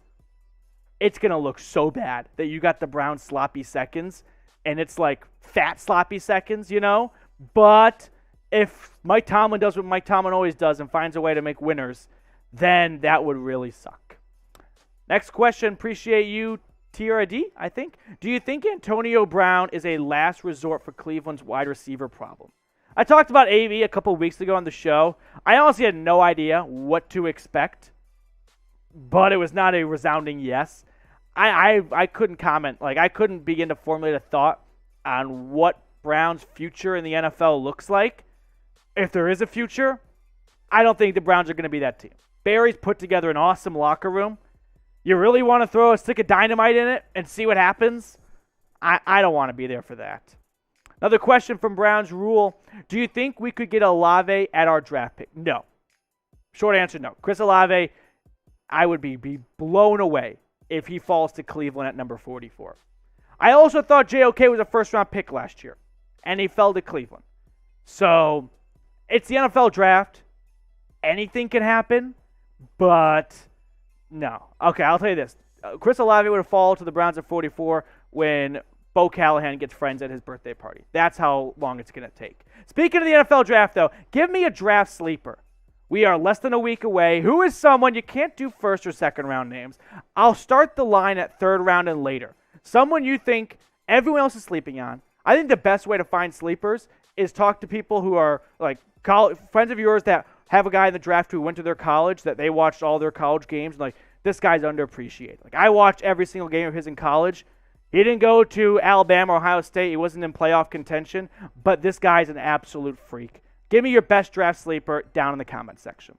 it's going to look so bad that you got the Browns sloppy seconds, and it's like fat sloppy seconds, you know? But if Mike Tomlin does what Mike Tomlin always does and finds a way to make winners, then that would really suck. Next question. Appreciate you, TRD, I think. Do you think Antonio Brown is a last resort for Cleveland's wide receiver problem? I talked about AB a couple weeks ago on the show. I honestly had no idea what to expect, but it was not a resounding yes. I couldn't comment. Like, I couldn't begin to formulate a thought on what Brown's future in the NFL looks like. If there is a future, I don't think the Browns are going to be that team. Barry's put together an awesome locker room. You really want to throw a stick of dynamite in it and see what happens? I don't want to be there for that. Another question from Browns Rule. Do you think we could get Olave at our draft pick? No. Short answer, no. Chris Olave, I would be blown away if he falls to Cleveland at number 44. I also thought JOK was a first-round pick last year, and he fell to Cleveland. So, it's the NFL draft. Anything can happen, but no. Okay, I'll tell you this. Chris Olave would have fallen to the Browns at 44 when Bo Callahan gets friends at his birthday party. That's how long it's going to take. Speaking of the NFL draft, though, give me a draft sleeper. We are less than a week away. Who is someone you can't do first or second round names? I'll start the line at third round and later. Someone you think everyone else is sleeping on. I think the best way to find sleepers is talk to people who are like friends of yours that have a guy in the draft who went to their college, that they watched all their college games, and like, this guy's underappreciated. Like, I watched every single game of his in college. He didn't go to Alabama or Ohio State. He wasn't in playoff contention, but this guy's an absolute freak. Give me your best draft sleeper down in the comment section.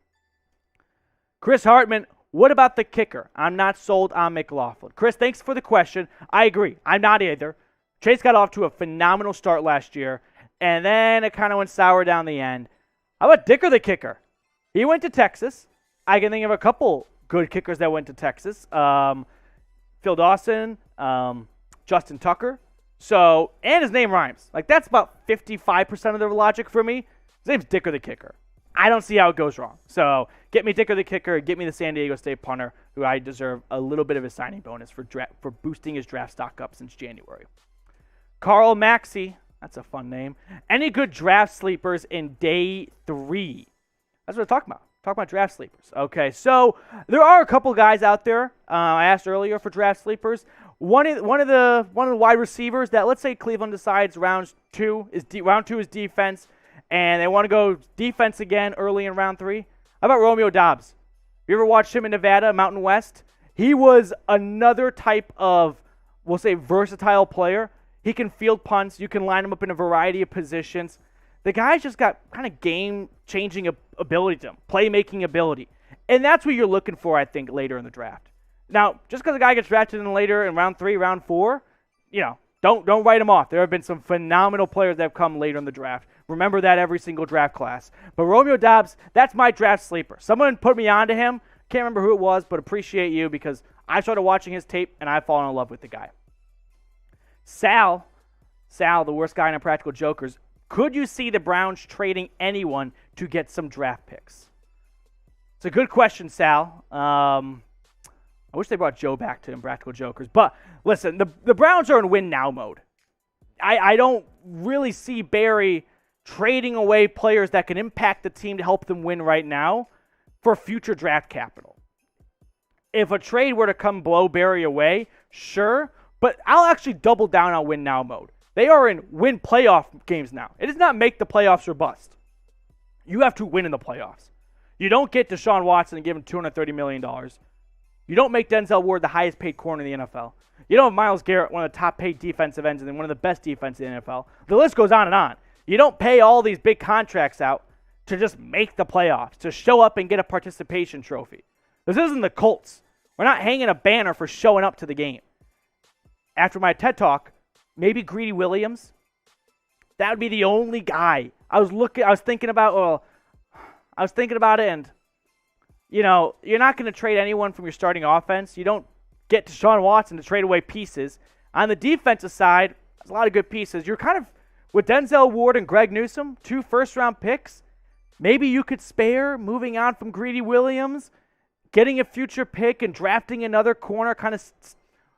Chris Hartman, what about the kicker? I'm not sold on McLaughlin. Chris, thanks for the question. I agree. I'm not either. Chase got off to a phenomenal start last year, and then it kind of went sour down the end. How about Dicker the kicker? He went to Texas. I can think of a couple good kickers that went to Texas. Phil Dawson, Justin Tucker. So, and his name rhymes. Like, that's about 55% of the logic for me. His name's Dicker the kicker. I don't see how it goes wrong. So, get me Dicker the kicker. Get me the San Diego State punter, who I deserve a little bit of a signing bonus for boosting his draft stock up since January. Carl Maxey. That's a fun name. Any good draft sleepers in day 3? That's what I'm talking about. Talk about draft sleepers. Okay, so there are a couple guys out there. I asked earlier for draft sleepers. One of the wide receivers that, let's say Cleveland decides round two is defense, and they want to go defense again early in round 3. How about Romeo Doubs? You ever watched him in Nevada, Mountain West? He was another type of, we'll say, versatile player. He can field punts. You can line him up in a variety of positions. The guy's just got kind of game-changing ability to him, playmaking ability. And that's what you're looking for, I think, later in the draft. Now, just because a guy gets drafted in later in round 3, round 4, don't write him off. There have been some phenomenal players that have come later in the draft. Remember that every single draft class. But Romeo Doubs, that's my draft sleeper. Someone put me onto him. Can't remember who it was, but appreciate you because I started watching his tape and I've fallen in love with the guy. Sal, the worst guy in Impractical Jokers. Could you see the Browns trading anyone to get some draft picks? It's a good question, Sal. I wish they brought Joe back to Impractical Jokers. But listen, the Browns are in win-now mode. I don't really see Barry trading away players that can impact the team to help them win right now for future draft capital. If a trade were to come blow Barry away, sure. But I'll actually double down on win-now mode. They are in win playoff games now. It does not make the playoffs or bust. You have to win in the playoffs. You don't get Deshaun Watson and give him $230 million. You don't make Denzel Ward the highest paid corner in the NFL. You don't have Myles Garrett, one of the top paid defensive ends and one of the best defenses in the NFL. The list goes on and on. You don't pay all these big contracts out to just make the playoffs, to show up and get a participation trophy. This isn't the Colts. We're not hanging a banner for showing up to the game. After my TED Talk, maybe Greedy Williams. That would be the only guy. I was thinking about it, and you're not going to trade anyone from your starting offense. You don't get Deshaun Watson to trade away pieces. On the defensive side, there's a lot of good pieces. You're kind of, with Denzel Ward and Greg Newsome, 2 first-round picks, maybe you could spare moving on from Greedy Williams, getting a future pick and drafting another corner.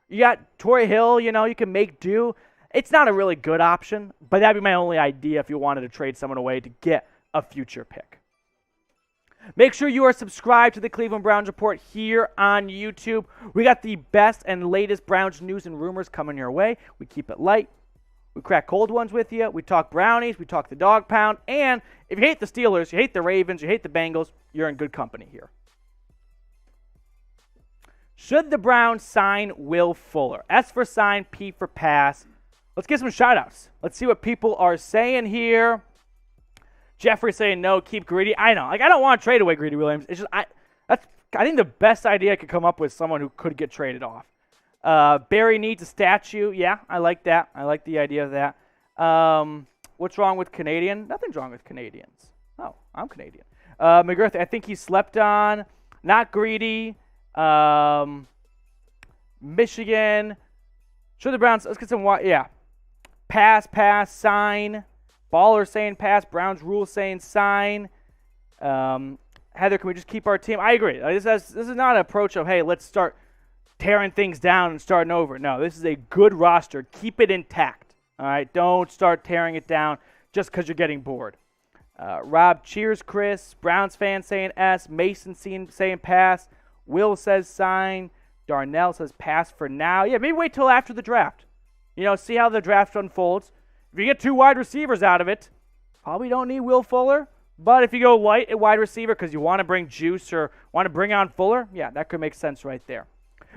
You got Torrey Hill, you can make do. It's not a really good option, but that'd be my only idea if you wanted to trade someone away to get a future pick. Make sure you are subscribed to the Cleveland Browns Report here on YouTube. We got the best and latest Browns news and rumors coming your way. We keep it light. We crack cold ones with you. We talk brownies. We talk the Dawg Pound. And if you hate the Steelers, you hate the Ravens, you hate the Bengals, you're in good company here. Should the Browns sign Will Fuller? S for sign, P for pass. Let's get some shout-outs. Let's see what people are saying here. Jeffrey saying no, keep Greedy. I know. I don't want to trade away Greedy Williams. It's just I think the best idea I could come up with is someone who could get traded off. Barry needs a statue. Yeah, I like that. I like the idea of that. What's wrong with Canadian? Nothing's wrong with Canadians. Oh, I'm Canadian. McGriff, I think he slept on. Not Greedy. Michigan. Should the Browns, let's get some, yeah. Pass, sign. Baller saying pass. Browns rule saying sign. Heather, can we just keep our team? I agree. This is not an approach of, hey, let's start tearing things down and starting over. No, this is a good roster. Keep it intact. All right? Don't start tearing it down just because you're getting bored. Rob, cheers, Chris. Browns fan saying S. Mason saying pass. Will says sign. Darnell says pass for now. Yeah, maybe wait till after the draft. See how the draft unfolds. If you get 2 wide receivers out of it, probably don't need Will Fuller. But if you go light at wide receiver because you want to bring juice or want to bring on Fuller, yeah, that could make sense right there.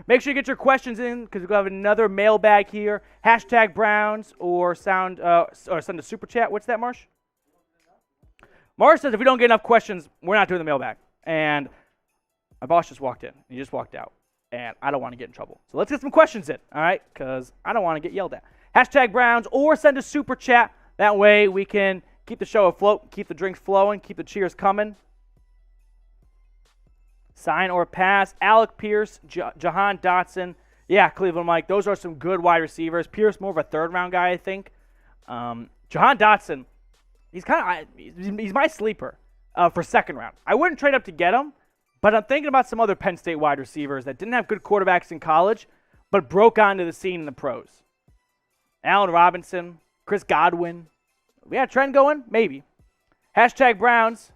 Make sure you get your questions in because we'll have another mailbag here. Hashtag Browns or send a super chat. What's that, Marsh? Marsh says if we don't get enough questions, we're not doing the mailbag. And my boss just walked in. He just walked out. And I don't want to get in trouble. So let's get some questions in, all right? Because I don't want to get yelled at. Hashtag Browns or send a super chat. That way we can keep the show afloat, keep the drinks flowing, keep the cheers coming. Sign or pass. Alec Pierce, Jahan Dotson. Yeah, Cleveland Mike. Those are some good wide receivers. Pierce more of a third-round guy, I think. Jahan Dotson, he's my sleeper for second round. I wouldn't trade up to get him, but I'm thinking about some other Penn State wide receivers that didn't have good quarterbacks in college, but broke onto the scene in the pros. Allen Robinson, Chris Godwin. We got a trend going? Maybe. Hashtag Browns.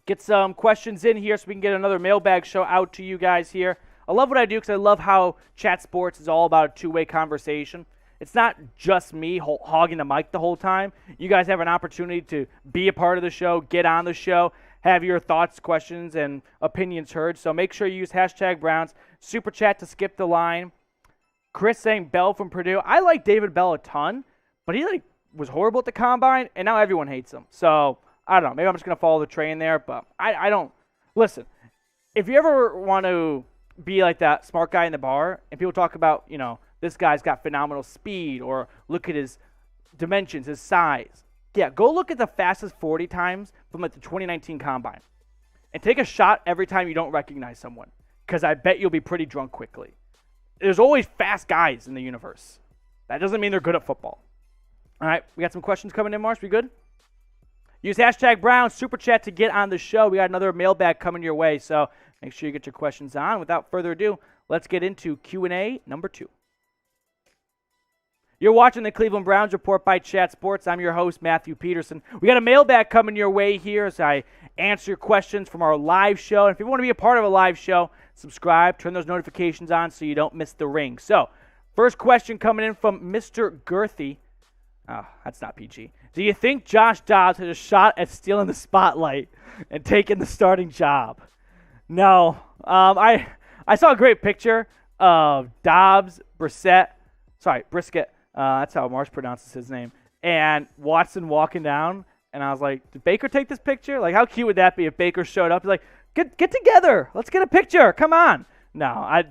Get some questions in here so we can get another mailbag show out to you guys here. I love what I do because I love how Chat Sports is all about a two-way conversation. It's not just me hogging the mic the whole time. You guys have an opportunity to be a part of the show, get on the show, have your thoughts, questions, and opinions heard. So make sure you use hashtag Browns. Super chat to skip the line. Chris saying Bell from Purdue. I like David Bell a ton, but he was horrible at the combine, and now everyone hates him. So I don't know. Maybe I'm just going to follow the train there, but I don't. Listen, if you ever want to be like that smart guy in the bar, and people talk about, this guy's got phenomenal speed, or look at his dimensions, his size. Yeah, go look at the fastest 40 times from the 2019 Combine. And take a shot every time you don't recognize someone, because I bet you'll be pretty drunk quickly. There's always fast guys in the universe. That doesn't mean they're good at football. All right, we got some questions coming in, Marsh. We good? Use hashtag Brown Super Chat to get on the show. We got another mailbag coming your way, so make sure you get your questions on. Without further ado, let's get into Q&A number 2. You're watching the Cleveland Browns Report by Chat Sports. I'm your host, Matthew Peterson. We got a mailbag coming your way here as I answer questions from our live show. And if you want to be a part of a live show, subscribe, turn those notifications on so you don't miss the ring. So, first question coming in from Mr. Girthy. Oh, that's not PG. Do you think Josh Dobbs had a shot at stealing the spotlight and taking the starting job? No. I saw a great picture of Dobbs, Brisket. That's how Marsh pronounces his name. And Watson walking down, and I was like, did Baker take this picture? Like, how cute would that be if Baker showed up? He's like, get together. Let's get a picture. Come on. No,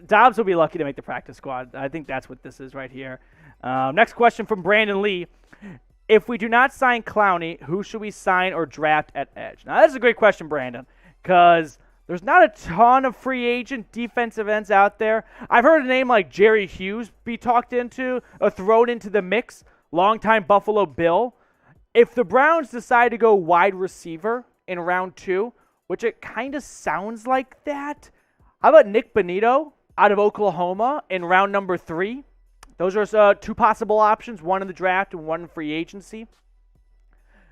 Dobbs will be lucky to make the practice squad. I think that's what this is right here. Next question from Brandon Lee. If we do not sign Clowney, who should we sign or draft at edge? Now, that's a great question, Brandon, because there's not a ton of free agent defensive ends out there. I've heard a name like Jerry Hughes be talked into or thrown into the mix, longtime Buffalo Bill. If the Browns decide to go wide receiver in round 2, which it kind of sounds like that, how about Nick Bonito out of Oklahoma in round number 3? Those are 2 possible options, one in the draft and one in free agency.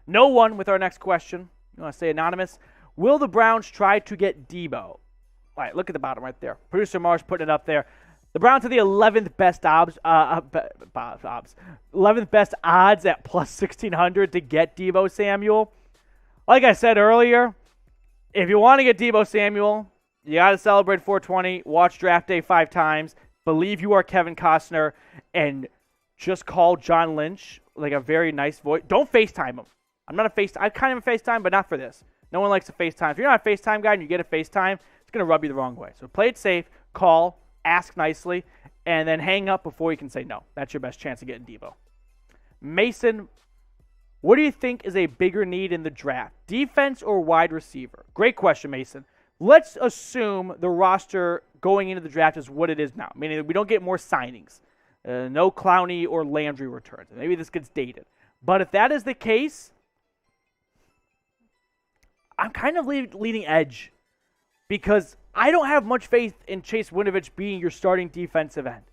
No one with our next question. You want to say anonymous? Will the Browns try to get Deebo? All right, look at the bottom right there. Producer Marsh putting it up there. The Browns are the 11th best odds, 11th best odds at plus 1,600 to get Deebo Samuel. Like I said earlier, if you want to get Deebo Samuel, you got to celebrate 420, watch Draft Day 5 times, believe you are Kevin Costner, and just call John Lynch like a very nice voice. Don't FaceTime him. I kind of a FaceTime, but not for this. No one likes a FaceTime. If you're not a FaceTime guy and you get a FaceTime, it's going to rub you the wrong way. So play it safe, call, ask nicely, and then hang up before you can say no. That's your best chance of getting Deebo. Mason, what do you think is a bigger need in the draft, defense or wide receiver? Great question, Mason. Let's assume the roster going into the draft is what it is now, meaning we don't get more signings. No Clowney or Landry returns. Maybe this gets dated. But if that is the case, I'm kind of leading edge because I don't have much faith in Chase Winovich being your starting defensive end.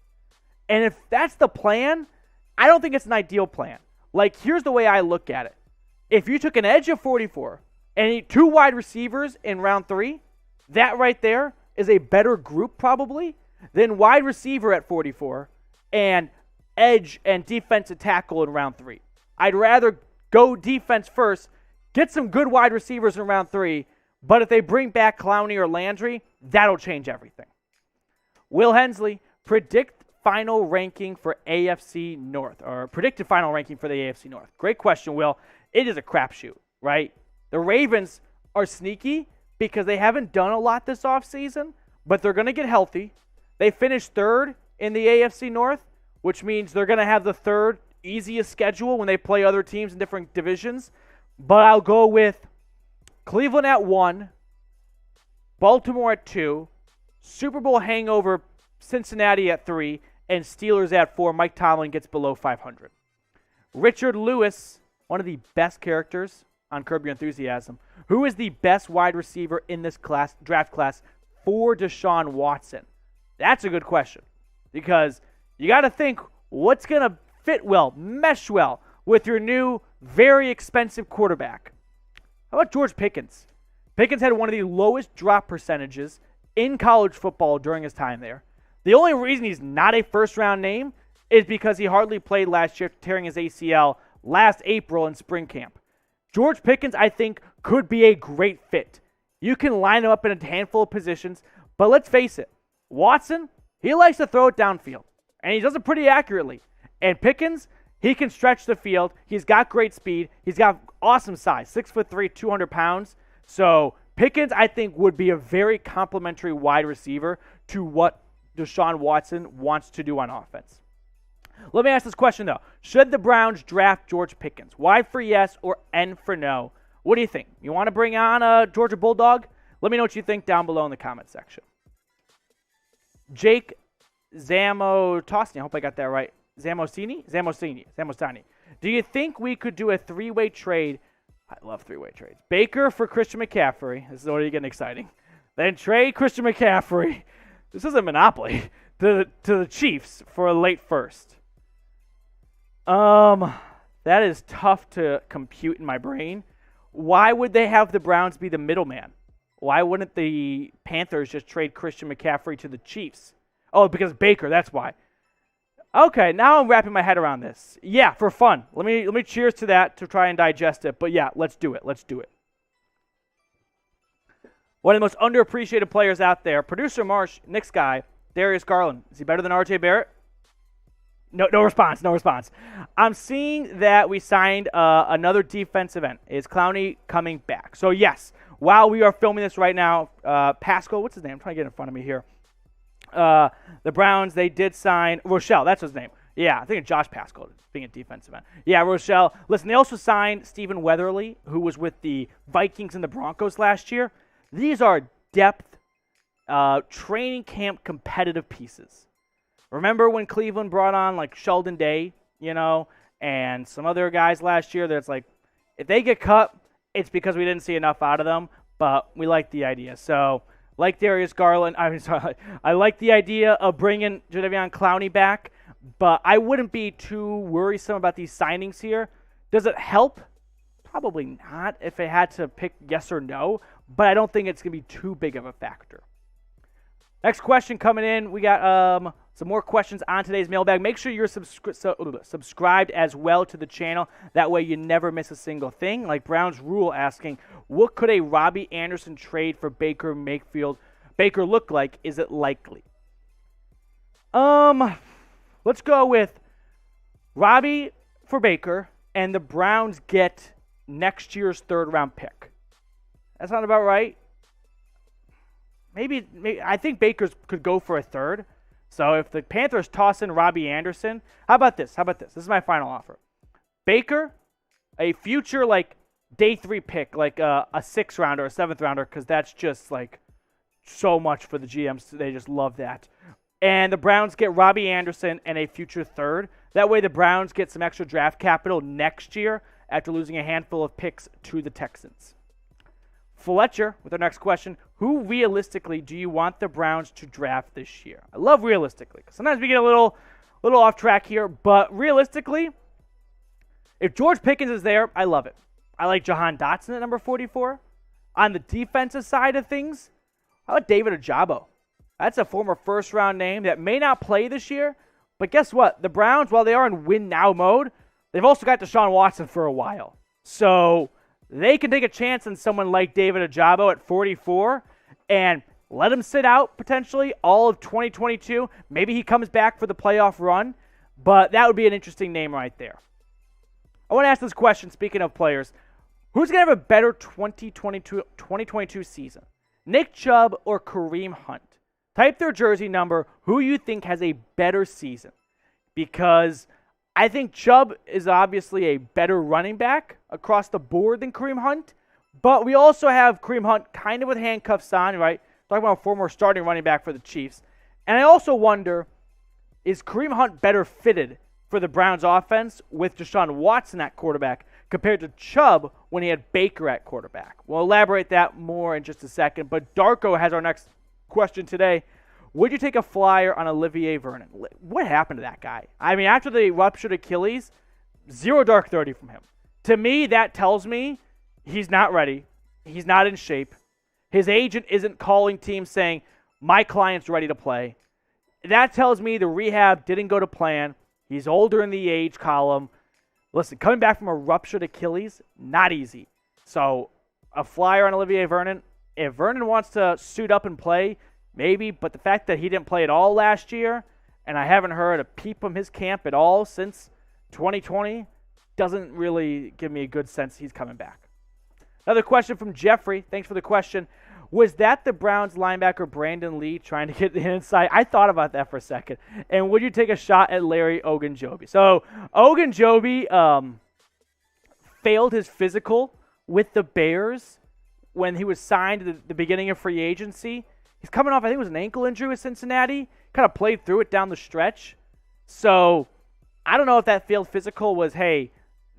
And if that's the plan, I don't think it's an ideal plan. Like, here's the way I look at it. If you took an edge of 44 and 2 wide receivers in round 3, that right there is a better group probably than wide receiver at 44 and edge and defensive tackle in round 3. I'd rather go defense first, get some good wide receivers in round 3, but if they bring back Clowney or Landry, that'll change everything. Will Hensley, predict final ranking for AFC North, or predicted final ranking for the AFC North. Great question, Will. It is a crapshoot, right? The Ravens are sneaky because they haven't done a lot this offseason, but they're going to get healthy. They finished 3rd in the AFC North, which means they're going to have the 3rd easiest schedule when they play other teams in different divisions. But I'll go with Cleveland at 1, Baltimore at 2, Super Bowl hangover Cincinnati at 3, and Steelers at 4. Mike Tomlin gets below 500. Richard Lewis, one of the best characters on Curb Your Enthusiasm. Who is the best wide receiver in this draft class for Deshaun Watson? That's a good question because you got to think what's going to fit well, mesh well with your new, very expensive quarterback. How about George Pickens? Pickens had one of the lowest drop percentages in college football during his time there. The only reason he's not a first-round name is because he hardly played last year, tearing his ACL last April in spring camp. George Pickens, I think, could be a great fit. You can line him up in a handful of positions, but let's face it, Watson, he likes to throw it downfield, and he does it pretty accurately. And Pickens, he can stretch the field. He's got great speed. He's got awesome size, 6'3", 200 pounds. So Pickens, I think, would be a very complimentary wide receiver to what Deshaun Watson wants to do on offense. Let me ask this question, though. Should the Browns draft George Pickens? Y for yes or N for no? What do you think? You want to bring on a Georgia Bulldog? Let me know what you think down below in the comment section. Jake Zamotosny, I hope I got that right. Zamostani. Do you think we could do a 3-way trade? I love 3-way trades. Baker for Christian McCaffrey. This is already getting exciting. Then trade Christian McCaffrey. This is a monopoly. To the Chiefs for a late first. That is tough to compute in my brain. Why would they have the Browns be the middleman? Why wouldn't the Panthers just trade Christian McCaffrey to the Chiefs? Oh, because Baker, that's why. Okay, now I'm wrapping my head around this. Yeah, for fun. Let me cheers to that to try and digest it. But yeah, let's do it. Let's do it. One of the most underappreciated players out there, producer Marsh, Knicks guy, Darius Garland. Is he better than RJ Barrett? No response. No response. I'm seeing that we signed another defensive end. Is Clowney coming back? So yes, while we are filming this right now, Pascal, what's his name? I'm trying to get in front of me here. The Browns, they did sign Rochelle. That's his name. Yeah, I think it's Josh Pascal being a defensive end. Yeah, Rochelle. Listen, they also signed Stephen Weatherly, who was with the Vikings and the Broncos last year. These are depth, training camp competitive pieces. Remember when Cleveland brought on like Sheldon Day, and some other guys last year that's like, if they get cut, it's because we didn't see enough out of them, but we like the idea. So, like Darius Garland, I like the idea of bringing Jadeveon Clowney back, but I wouldn't be too worrisome about these signings here. Does it help? Probably not if it had to pick yes or no, but I don't think it's going to be too big of a factor. Next question coming in. We got some more questions on today's mailbag. Make sure you're subscribed as well to the channel. That way you never miss a single thing. Like Brown's Rule asking, what could a Robbie Anderson trade for Baker look like? Is it likely? Let's go with Robbie for Baker, and the Browns get next year's third-round pick. That sound about right? Maybe I think Baker's could go for a third. So if the Panthers toss in Robbie Anderson, how about this? This is my final offer. Baker, a future day 3 pick, a 6th rounder, a 7th rounder, because that's just so much for the GMs. They just love that. And the Browns get Robbie Anderson and a future third. That way the Browns get some extra draft capital next year after losing a handful of picks to the Texans. Fletcher, with our next question, who realistically do you want the Browns to draft this year? I love realistically, because sometimes we get a little off track here, but realistically, if George Pickens is there, I love it. I like Jahan Dotson at number 44. On the defensive side of things, how about David Ojabo? That's a former first-round name that may not play this year, but guess what? The Browns, while they are in win-now mode, they've also got Deshaun Watson for a while. So they can take a chance on someone like David Ojabo at 44 and let him sit out potentially all of 2022. Maybe he comes back for the playoff run, but that would be an interesting name right there. I want to ask this question, speaking of players. Who's going to have a better 2022 season? Nick Chubb or Kareem Hunt? Type their jersey number, who you think has a better season. Because I think Chubb is obviously a better running back across the board than Kareem Hunt, but we also have Kareem Hunt kind of with handcuffs on, right? Talking about a former starting running back for the Chiefs. And I also wonder, is Kareem Hunt better fitted for the Browns offense with Deshaun Watson at quarterback compared to Chubb when he had Baker at quarterback? We'll elaborate that more in just a second, but Darko has our next question today. Would you take a flyer on Olivier Vernon? What happened to that guy? I mean, after the ruptured Achilles, 0 dark 30 from him. To me, that tells me he's not ready. He's not in shape. His agent isn't calling teams saying, my client's ready to play. That tells me the rehab didn't go to plan. He's older in the age column. Listen, coming back from a ruptured Achilles, not easy. So a flyer on Olivier Vernon, if Vernon wants to suit up and play, maybe, but the fact that he didn't play at all last year, and I haven't heard a peep from his camp at all since 2020, doesn't really give me a good sense he's coming back. Another question from Jeffrey. Thanks for the question. Was that the Browns linebacker Brandon Lee trying to get the inside? I thought about that for a second. And would you take a shot at Larry Ogunjobi? So Ogunjobi failed his physical with the Bears when he was signed at the beginning of free agency. He's coming off, I think it was an ankle injury with Cincinnati. Kind of played through it down the stretch. So I don't know if that failed physical was, hey,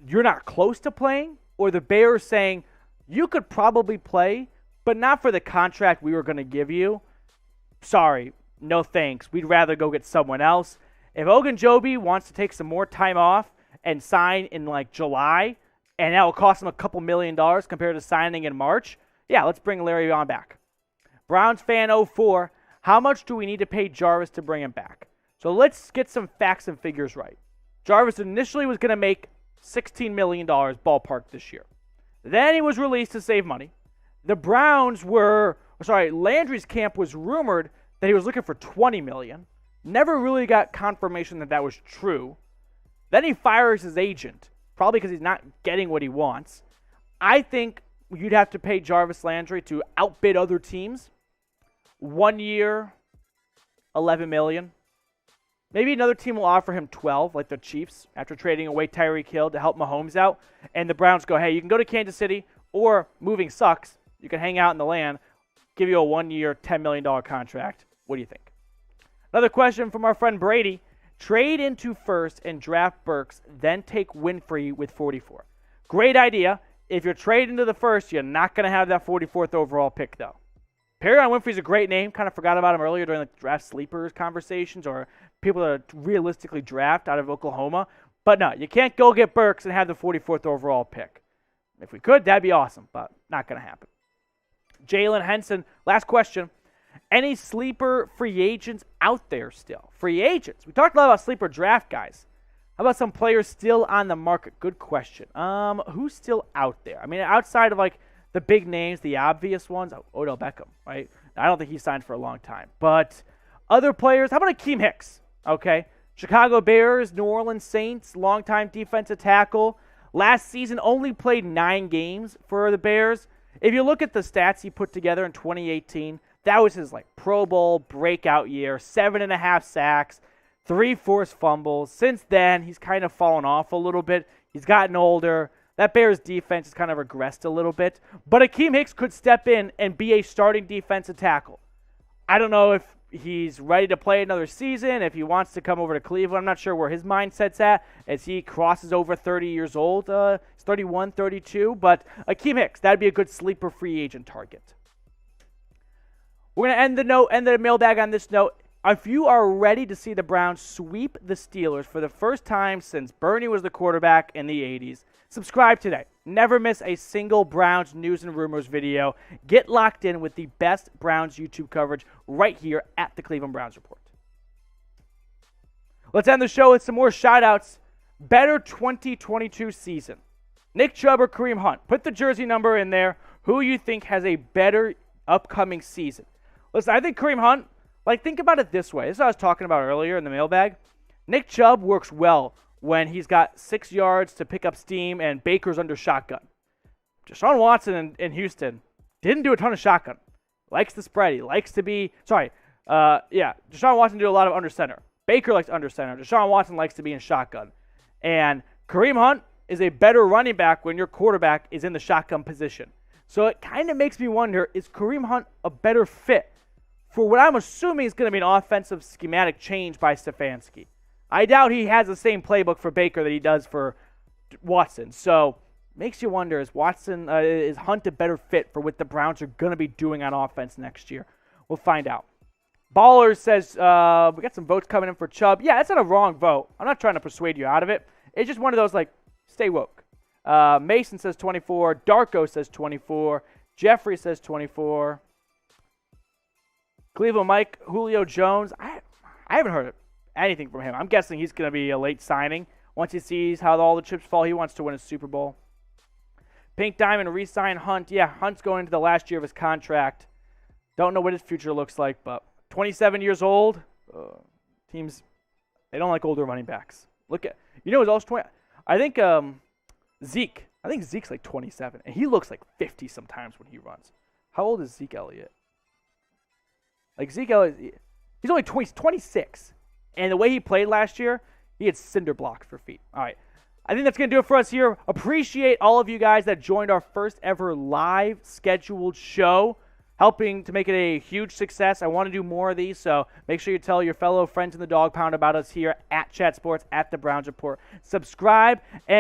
you're not close to playing, or the Bears saying, you could probably play, but not for the contract we were going to give you. Sorry, no thanks. We'd rather go get someone else. If Ogunjobi wants to take some more time off and sign in July, and that will cost him a couple $1 million compared to signing in March, yeah, let's bring Larry on back. Browns fan 04, how much do we need to pay Jarvis to bring him back? So let's get some facts and figures right. Jarvis initially was going to make $16 million ballpark this year. Then he was released to save money. Landry's camp was rumored that he was looking for $20 million. Never really got confirmation that that was true. Then he fires his agent, probably because he's not getting what he wants. I think you'd have to pay Jarvis Landry to outbid other teams. 1 year, $11 million. Maybe another team will offer him 12, like the Chiefs, after trading away Tyreek Hill to help Mahomes out. And the Browns go, hey, you can go to Kansas City, or moving sucks. You can hang out in the land, give you a 1 year, $10 million contract. What do you think? Another question from our friend Brady. Trade into first and draft Burks, then take Winfrey with 44. Great idea. If you're trading into the first, you're not going to have that 44th overall pick, though. Perrion Winfrey's a great name. Kind of forgot about him earlier during the draft sleepers conversations or people that realistically draft out of Oklahoma. But no, you can't go get Burks and have the 44th overall pick. If we could, that'd be awesome, but not going to happen. Jalen Henson, last question. Any sleeper free agents out there still? Free agents. We talked a lot about sleeper draft guys. How about some players still on the market? Good question. Who's still out there? I mean, outside of like the big names, the obvious ones, Odell Beckham, right? I don't think he signed for a long time. But other players, how about Akeem Hicks? Okay. Chicago Bears, New Orleans Saints, longtime defensive tackle. Last season only played 9 games for the Bears. If you look at the stats he put together in 2018, that was his like Pro Bowl breakout year, 7.5 sacks, 3 forced fumbles. Since then, he's kind of fallen off a little bit. He's gotten older. That Bears defense has kind of regressed a little bit. But Akeem Hicks could step in and be a starting defensive tackle. I don't know if he's ready to play another season, if he wants to come over to Cleveland. I'm not sure where his mindset's at as he crosses over 30 years old. He's 31, 32. But Akeem Hicks, that'd be a good sleeper free agent target. We're going to end the mailbag on this note. If you are ready to see the Browns sweep the Steelers for the first time since Bernie was the quarterback in the 80s, subscribe today. Never miss a single Browns news and rumors video. Get locked in with the best Browns YouTube coverage right here at the Cleveland Browns Report. Let's end the show with some more shout-outs. Better 2022 season. Nick Chubb or Kareem Hunt? Put the jersey number in there. Who you think has a better upcoming season? Listen, I think Kareem Hunt, think about it this way. This is what I was talking about earlier in the mailbag. Nick Chubb works well when he's got 6 yards to pick up steam and Baker's under shotgun. Deshaun Watson in Houston didn't do a ton of shotgun. Likes the spread. He likes to be, Deshaun Watson did a lot of under center. Baker likes under center. Deshaun Watson likes to be in shotgun. And Kareem Hunt is a better running back when your quarterback is in the shotgun position. So it kind of makes me wonder, is Kareem Hunt a better fit for what I'm assuming is going to be an offensive schematic change by Stefanski? I doubt he has the same playbook for Baker that he does for Watson. So makes you wonder, is Hunt a better fit for what the Browns are going to be doing on offense next year? We'll find out. Baller says, we got some votes coming in for Chubb. Yeah, that's not a wrong vote. I'm not trying to persuade you out of it. It's just one of those, stay woke. Mason says 24. Darko says 24. Jeffrey says 24. Cleveland Mike, Julio Jones. I haven't heard anything from him. I'm guessing he's going to be a late signing. Once he sees how all the chips fall, he wants to win a Super Bowl. Pink Diamond re-sign Hunt. Yeah, Hunt's going into the last year of his contract. Don't know what his future looks like, but 27 years old. Teams, they don't like older running backs. He's also 20. I think Zeke's 27, and he looks like 50 sometimes when he runs. How old is Zeke Elliott? Zeke Elliott, he's only 26. And the way he played last year, he had cinder blocks for feet. All right. I think that's going to do it for us here. Appreciate all of you guys that joined our first ever live scheduled show, helping to make it a huge success. I want to do more of these, so make sure you tell your fellow friends in the Dawg Pound about us here at Chat Sports, at the Browns Report. Subscribe, and